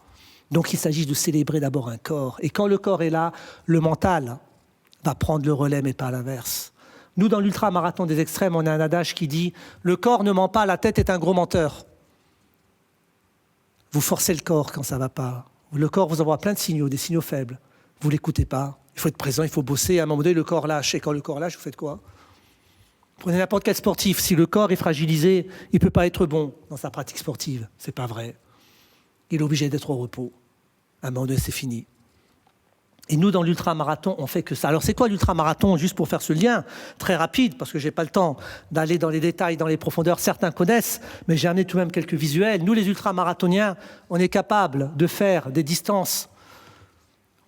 Donc il s'agit de célébrer d'abord un corps. Et quand le corps est là, le mental va prendre le relais, mais pas l'inverse. Nous, dans l'ultra-marathon des extrêmes, on a un adage qui dit « Le corps ne ment pas, la tête est un gros menteur ». Vous forcez le corps quand ça ne va pas. Le corps vous envoie plein de signaux, des signaux faibles. Vous ne l'écoutez pas. Il faut être présent, il faut bosser. À un moment donné, le corps lâche. Et quand le corps lâche, vous faites quoi? Prenez n'importe quel sportif. Si le corps est fragilisé, il ne peut pas être bon dans sa pratique sportive. Ce n'est pas vrai. Il est obligé d'être au repos. À un moment donné, c'est fini. Et nous, dans l'ultramarathon, on fait que ça. Alors, c'est quoi l'ultramarathon? Juste pour faire ce lien, très rapide, parce que je n'ai pas le temps d'aller dans les détails, dans les profondeurs. Certains connaissent, mais j'ai amené tout de même quelques visuels. Nous, les ultramarathoniens, on est capable de faire des distances.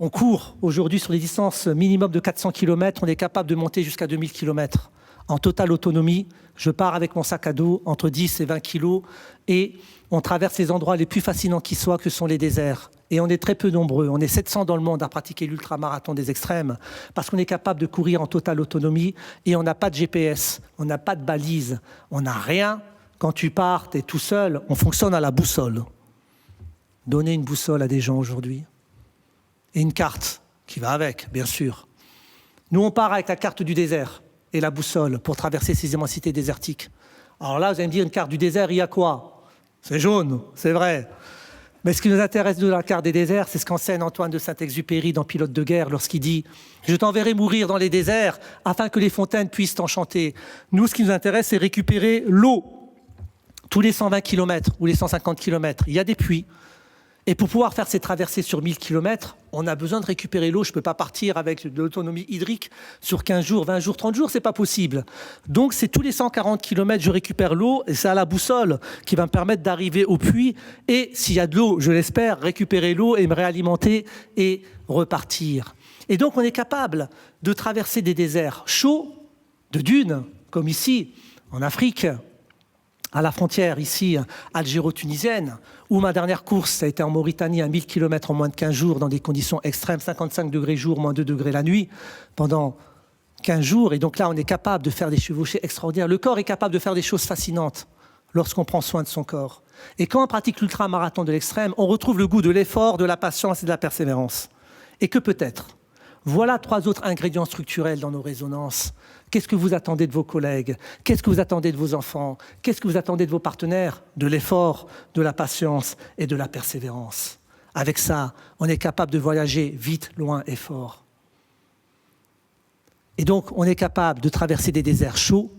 On court aujourd'hui sur des distances minimum de 400 km. On est capable de monter jusqu'à 2000 km. En totale autonomie, je pars avec mon sac à dos entre 10 et 20 kilos et on traverse les endroits les plus fascinants qui soient, que sont les déserts. Et on est très peu nombreux. On est 700 dans le monde à pratiquer l'ultramarathon des extrêmes parce qu'on est capable de courir en totale autonomie et on n'a pas de GPS, on n'a pas de balise, on n'a rien. Quand tu pars, tu es tout seul, on fonctionne à la boussole. Donnez une boussole à des gens aujourd'hui. Et une carte qui va avec, bien sûr. Nous, on part avec la carte du désert et la boussole pour traverser ces immensités désertiques. Alors là, vous allez me dire, une carte du désert, il y a quoi? C'est jaune, c'est vrai. Mais ce qui nous intéresse de la carte des déserts, c'est ce qu'enseigne Antoine de Saint-Exupéry dans Pilote de guerre lorsqu'il dit « Je t'enverrai mourir dans les déserts afin que les fontaines puissent t'enchanter ». Nous, ce qui nous intéresse, c'est récupérer l'eau. Tous les 120 km ou les 150 km, il y a des puits. Et pour pouvoir faire ces traversées sur 1000 km, on a besoin de récupérer l'eau. Je ne peux pas partir avec de l'autonomie hydrique sur 15 jours, 20 jours, 30 jours, ce n'est pas possible. Donc c'est tous les 140 km, je récupère l'eau et c'est à la boussole qui va me permettre d'arriver au puits. Et s'il y a de l'eau, je l'espère, récupérer l'eau et me réalimenter et repartir. Et donc on est capable de traverser des déserts chauds, de dunes, comme ici, en Afrique, à la frontière ici, algéro-tunisienne, où ma dernière course, ça a été en Mauritanie, à 1000 km en moins de 15 jours, dans des conditions extrêmes, 55 degrés jour, moins 2 degrés la nuit, pendant 15 jours. Et donc là, on est capable de faire des chevauchées extraordinaires. Le corps est capable de faire des choses fascinantes lorsqu'on prend soin de son corps. Et quand on pratique l'ultramarathon de l'extrême, on retrouve le goût de l'effort, de la patience et de la persévérance. Et que peut-être? Voilà 3 autres ingrédients structurels dans nos résonances. Qu'est-ce que vous attendez de vos collègues? Qu'est-ce que vous attendez de vos enfants? Qu'est-ce que vous attendez de vos partenaires? De l'effort, de la patience et de la persévérance. Avec ça, on est capable de voyager vite, loin et fort. Et donc, on est capable de traverser des déserts chauds.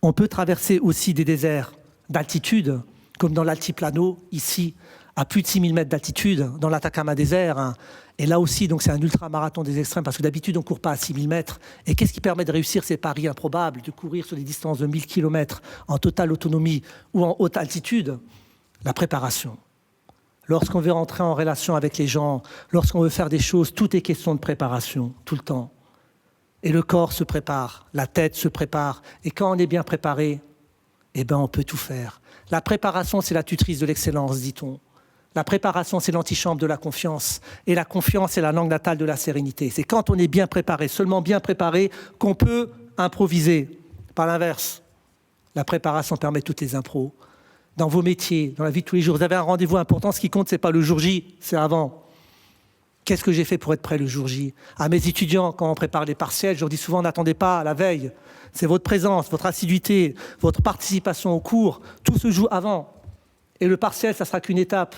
On peut traverser aussi des déserts d'altitude, comme dans l'altiplano, ici, à plus de 6000 mètres d'altitude, dans l'Atacama désert. Et là aussi, donc, c'est un ultramarathon des extrêmes, parce que d'habitude, on ne court pas à 6000 mètres. Et qu'est-ce qui permet de réussir ces paris improbables, de courir sur des distances de 1000 km en totale autonomie ou en haute altitude? La préparation. Lorsqu'on veut rentrer en relation avec les gens, lorsqu'on veut faire des choses, tout est question de préparation, tout le temps. Et le corps se prépare, la tête se prépare. Et quand on est bien préparé, eh ben on peut tout faire. La préparation, c'est la tutrice de l'excellence, dit-on. La préparation, c'est l'antichambre de la confiance. Et la confiance, c'est la langue natale de la sérénité. C'est quand on est bien préparé, seulement bien préparé, qu'on peut improviser. Par l'inverse, la préparation permet toutes les impros. Dans vos métiers, dans la vie de tous les jours, vous avez un rendez-vous important, ce qui compte, ce n'est pas le jour J, c'est avant. Qu'est-ce que j'ai fait pour être prêt le jour J? À mes étudiants, quand on prépare les partiels, je leur dis souvent, n'attendez pas à la veille. C'est votre présence, votre assiduité, votre participation au cours. Tout se joue avant. Et le partiel, ça ne sera qu'une étape.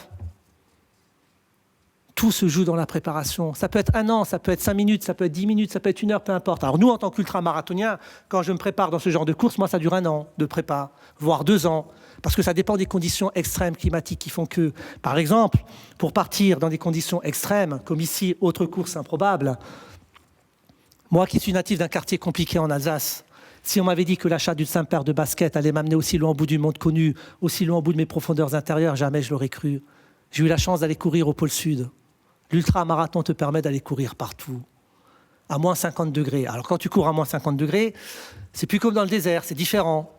Tout se joue dans la préparation. Ça peut être 1 an, ça peut être 5 minutes, ça peut être 10 minutes, ça peut être 1 heure, peu importe. Alors nous, en tant qu'ultramarathonien, quand je me prépare dans ce genre de course, moi, ça dure 1 an de prépa, voire 2 ans. Parce que ça dépend des conditions extrêmes climatiques qui font que, par exemple, pour partir dans des conditions extrêmes, comme ici, autre course improbable, moi qui suis natif d'un quartier compliqué en Alsace, si on m'avait dit que l'achat d'une simple paire de baskets allait m'amener aussi loin au bout du monde connu, aussi loin au bout de mes profondeurs intérieures, jamais je l'aurais cru. J'ai eu la chance d'aller courir au pôle Sud. L'ultramarathon te permet d'aller courir partout, à moins 50 degrés. Alors quand tu cours à moins 50 degrés, c'est plus comme dans le désert, c'est différent.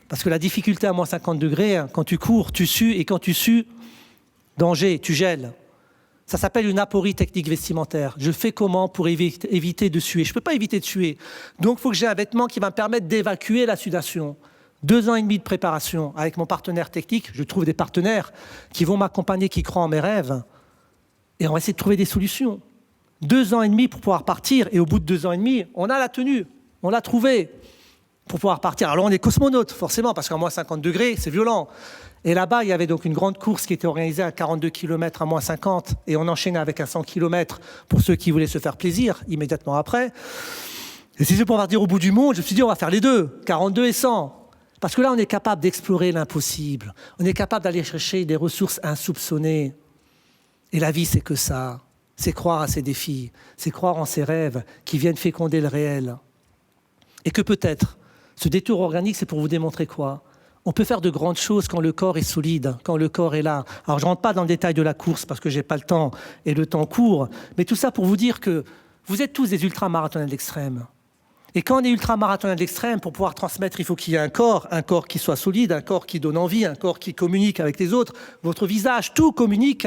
Parce que la difficulté à moins 50 degrés, quand tu cours, tu sues, et quand tu sues, danger, tu gèles. Ça s'appelle une aporie technique vestimentaire. Je fais comment pour éviter de suer? Je ne peux pas éviter de suer. Donc il faut que j'ai un vêtement qui va me permettre d'évacuer la sudation. 2 ans et demi de préparation avec mon partenaire technique. Je trouve des partenaires qui vont m'accompagner, qui croient en mes rêves. Et on va essayer de trouver des solutions. 2 ans et demi pour pouvoir partir. Et au bout de 2 ans et demi, on a la tenue. On l'a trouvée pour pouvoir partir. Alors on est cosmonaute, forcément, parce qu'à moins 50 degrés, c'est violent. Et là-bas, il y avait donc une grande course qui était organisée à 42 km à moins 50. Et on enchaînait avec un 100 km pour ceux qui voulaient se faire plaisir, immédiatement après. Et si c'est pour partir au bout du monde, je me suis dit, on va faire les deux, 42 et 100. Parce que là, on est capable d'explorer l'impossible. On est capable d'aller chercher des ressources insoupçonnées. Et la vie, c'est que ça. C'est croire à ses défis. C'est croire en ses rêves qui viennent féconder le réel. Et que peut-être, ce détour organique, c'est pour vous démontrer quoi? On peut faire de grandes choses quand le corps est solide, quand le corps est là. Alors, je ne rentre pas dans le détail de la course parce que je n'ai pas le temps et le temps court. Mais tout ça pour vous dire que vous êtes tous des ultramarathoniens d'extrême. Et quand on est ultramarathonien d'extrême, pour pouvoir transmettre, il faut qu'il y ait un corps qui soit solide, un corps qui donne envie, un corps qui communique avec les autres, votre visage, tout communique.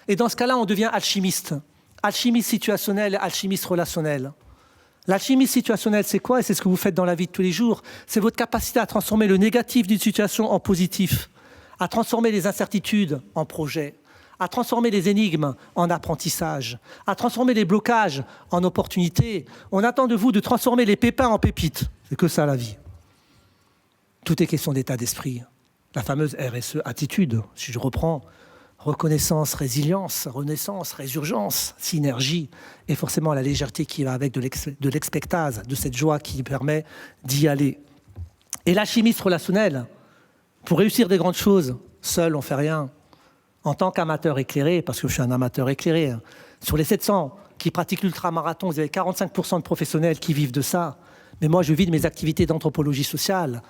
Et dans ce cas-là, on devient alchimiste. Alchimiste situationnel, alchimiste relationnel. L'alchimie situationnelle, c'est quoi? Et c'est ce que vous faites dans la vie de tous les jours. C'est votre capacité à transformer le négatif d'une situation en positif, à transformer les incertitudes en projet, à transformer les énigmes en apprentissage, à transformer les blocages en opportunités. On attend de vous de transformer les pépins en pépites. C'est que ça, la vie. Tout est question d'état d'esprit. La fameuse RSE, attitude, si je reprends, reconnaissance, résilience, renaissance, résurgence, synergie, et forcément la légèreté qui va avec de l'expectase, de cette joie qui permet d'y aller. Et l'alchimiste relationnel, pour réussir des grandes choses, seul on ne fait rien. En tant qu'amateur éclairé, parce que je suis un amateur éclairé, sur les 700 qui pratiquent l'ultramarathon, vous avez 45% de professionnels qui vivent de ça. Mais moi, je vis de mes activités d'anthropologie sociale.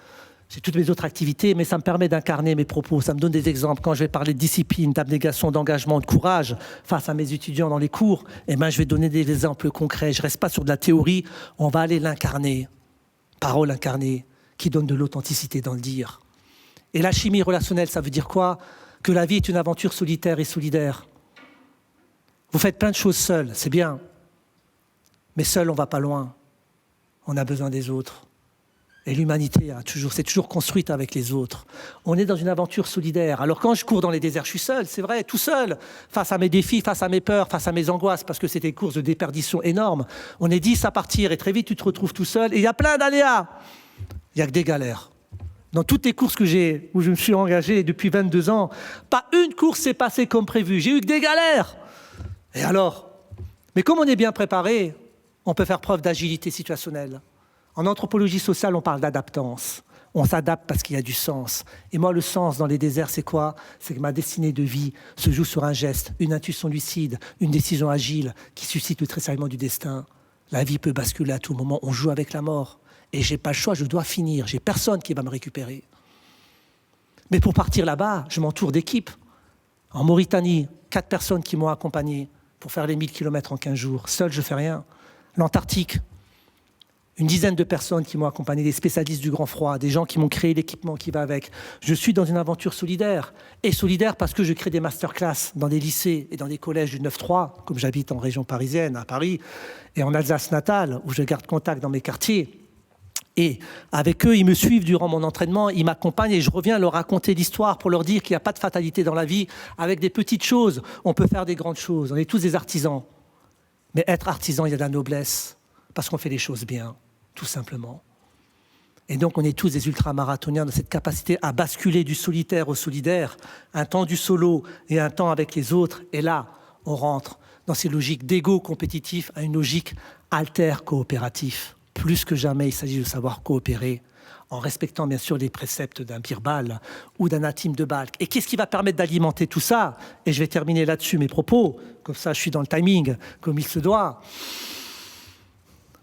J'ai toutes mes autres activités, mais ça me permet d'incarner mes propos. Ça me donne des exemples. Quand je vais parler de discipline, d'abnégation, d'engagement, de courage face à mes étudiants dans les cours, eh ben, je vais donner des exemples concrets. Je ne reste pas sur de la théorie, on va aller l'incarner. Parole incarnée, qui donne de l'authenticité dans le dire. Et la chimie relationnelle, ça veut dire quoi? Que la vie est une aventure solitaire et solidaire. Vous faites plein de choses seuls, c'est bien. Mais seul, on ne va pas loin. On a besoin des autres. Et l'humanité s'est toujours construite avec les autres. On est dans une aventure solidaire. Alors quand je cours dans les déserts, je suis seul, c'est vrai, tout seul, face à mes défis, face à mes peurs, face à mes angoisses, parce que c'est des courses de déperdition énormes. On est 10 à partir et très vite tu te retrouves tout seul. Et il y a plein d'aléas. Il n'y a que des galères. Dans toutes les courses où je me suis engagé depuis 22 ans, pas une course s'est passée comme prévu. J'ai eu que des galères. Et alors? Mais comme on est bien préparé, on peut faire preuve d'agilité situationnelle. En anthropologie sociale, on parle d'adaptance. On s'adapte parce qu'il y a du sens. Et moi, le sens dans les déserts, c'est quoi? C'est que ma destinée de vie se joue sur un geste, une intuition lucide, une décision agile qui suscite le tressaillement du destin. La vie peut basculer à tout moment. On joue avec la mort. Et je n'ai pas le choix, je dois finir. J'ai personne qui va me récupérer. Mais pour partir là-bas, je m'entoure d'équipes. En Mauritanie, 4 personnes qui m'ont accompagné pour faire les 1000 km en 15 jours. Seul, je ne fais rien. L'Antarctique, une dizaine de personnes qui m'ont accompagné, des spécialistes du grand froid, des gens qui m'ont créé l'équipement qui va avec. Je suis dans une aventure solidaire. Et solidaire parce que je crée des masterclass dans des lycées et dans des collèges du 9-3, comme j'habite en région parisienne, à Paris, et en Alsace natale, où je garde contact dans mes quartiers. Et avec eux, ils me suivent durant mon entraînement, ils m'accompagnent et je reviens leur raconter l'histoire pour leur dire qu'il n'y a pas de fatalité dans la vie. Avec des petites choses, on peut faire des grandes choses. On est tous des artisans. Mais être artisan, il y a de la noblesse, parce qu'on fait les choses bien, tout simplement. Et donc, on est tous des ultramarathoniens dans cette capacité à basculer du solitaire au solidaire, un temps du solo et un temps avec les autres. Et là, on rentre dans ces logiques d'égo compétitif à une logique alter-coopératif. Plus que jamais, il s'agit de savoir coopérer en respectant bien sûr les préceptes d'un Birbal ou d'un Hatim de Balkh. Et qu'est-ce qui va permettre d'alimenter tout ça? Et je vais terminer là-dessus mes propos, comme ça je suis dans le timing, comme il se doit.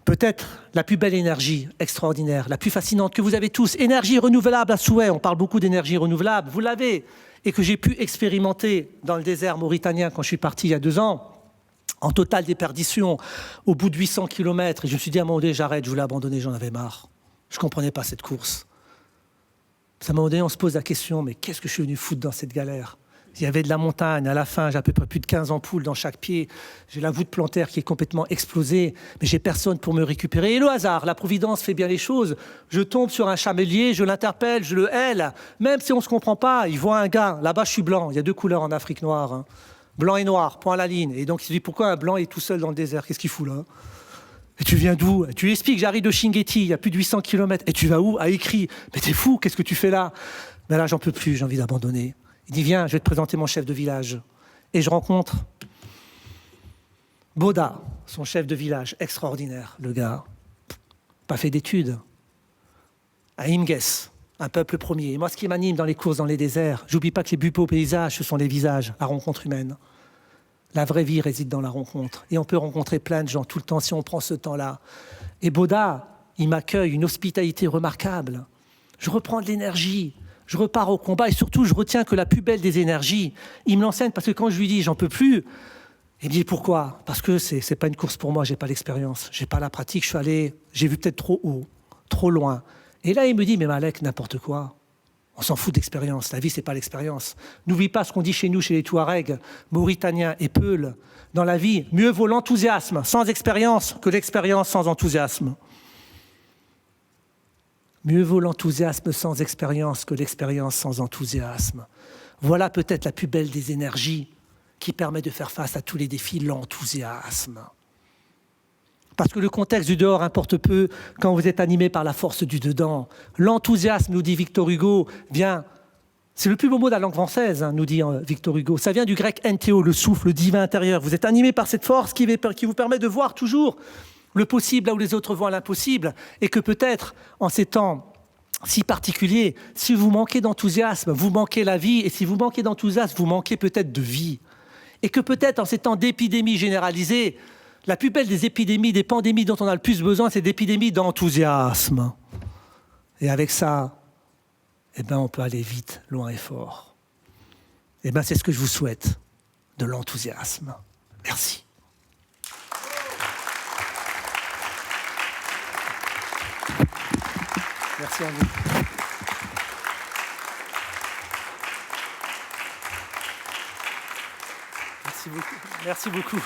Peut-être la plus belle énergie extraordinaire, la plus fascinante que vous avez tous, énergie renouvelable à souhait, on parle beaucoup d'énergie renouvelable, vous l'avez, et que j'ai pu expérimenter dans le désert mauritanien quand je suis parti il y a 2 ans, en totale déperdition, au bout de 800 km, et je me suis dit à un moment donné, j'arrête, je voulais abandonner, j'en avais marre. Je ne comprenais pas cette course. À un moment donné, on se pose la question, mais qu'est-ce que je suis venu foutre dans cette galère? Il y avait de la montagne, à la fin, j'ai à peu près plus de 15 ampoules dans chaque pied. J'ai la voûte plantaire qui est complètement explosée, mais j'ai personne pour me récupérer. Et le hasard, la providence fait bien les choses. Je tombe sur un chamelier, je l'interpelle, je le hèle. Même si on ne se comprend pas, il voit un gars, là-bas je suis blanc, il y a 2 couleurs en Afrique noire. Hein. Blanc et noir, point à la ligne. Et donc il se dit, pourquoi un blanc est tout seul dans le désert? Qu'est-ce qu'il fout là? Et tu viens d'où? Tu lui expliques, j'arrive de Chinguetti, il y a plus de 800 km. Et tu vas où? À Ikri. Mais t'es fou, qu'est-ce que tu fais là? Mais là, j'en peux plus, j'ai envie d'abandonner. Il dit, viens, je vais te présenter mon chef de village. Et je rencontre Boda, son chef de village, extraordinaire, le gars. Pas fait d'études. À Imges, un peuple premier. Et moi, ce qui m'anime dans les courses dans les déserts, j'oublie pas que les plus beaux paysages, ce sont les visages, la rencontre humaine. La vraie vie réside dans la rencontre. Et on peut rencontrer plein de gens tout le temps si on prend ce temps-là. Et Boda, il m'accueille, une hospitalité remarquable. Je reprends de l'énergie. Je repars au combat et surtout, je retiens que la plus belle des énergies, il me l'enseigne parce que quand je lui dis « j'en peux plus », il me dit « pourquoi ?» Parce que c'est pas une course pour moi, j'ai pas l'expérience, j'ai pas la pratique, j'ai vu peut-être trop haut, trop loin. Et là, il me dit « mais Malek, n'importe quoi, on s'en fout d'expérience, la vie, c'est pas l'expérience. N'oublie pas ce qu'on dit chez nous, chez les Touaregs, Mauritaniens et Peuls, dans la vie, mieux vaut l'enthousiasme sans expérience que l'expérience sans enthousiasme. » Mieux vaut l'enthousiasme sans expérience que l'expérience sans enthousiasme. Voilà peut-être la plus belle des énergies qui permet de faire face à tous les défis, l'enthousiasme. Parce que le contexte du dehors importe peu quand vous êtes animé par la force du dedans. L'enthousiasme, nous dit Victor Hugo, vient... C'est le plus beau mot de la langue française, hein, nous dit Victor Hugo. Ça vient du grec entéo, le souffle, le divin intérieur. Vous êtes animé par cette force qui vous permet de voir toujours le possible là où les autres voient l'impossible, et que peut-être, en ces temps si particuliers, si vous manquez d'enthousiasme, vous manquez la vie, et si vous manquez d'enthousiasme, vous manquez peut-être de vie. Et que peut-être, en ces temps d'épidémie généralisée, la plus belle des épidémies, des pandémies dont on a le plus besoin, c'est d'épidémies d'enthousiasme. Et avec ça, eh ben, on peut aller vite, loin et fort. Eh ben, c'est ce que je vous souhaite, de l'enthousiasme. Merci. Merci à vous. Merci beaucoup. Merci beaucoup.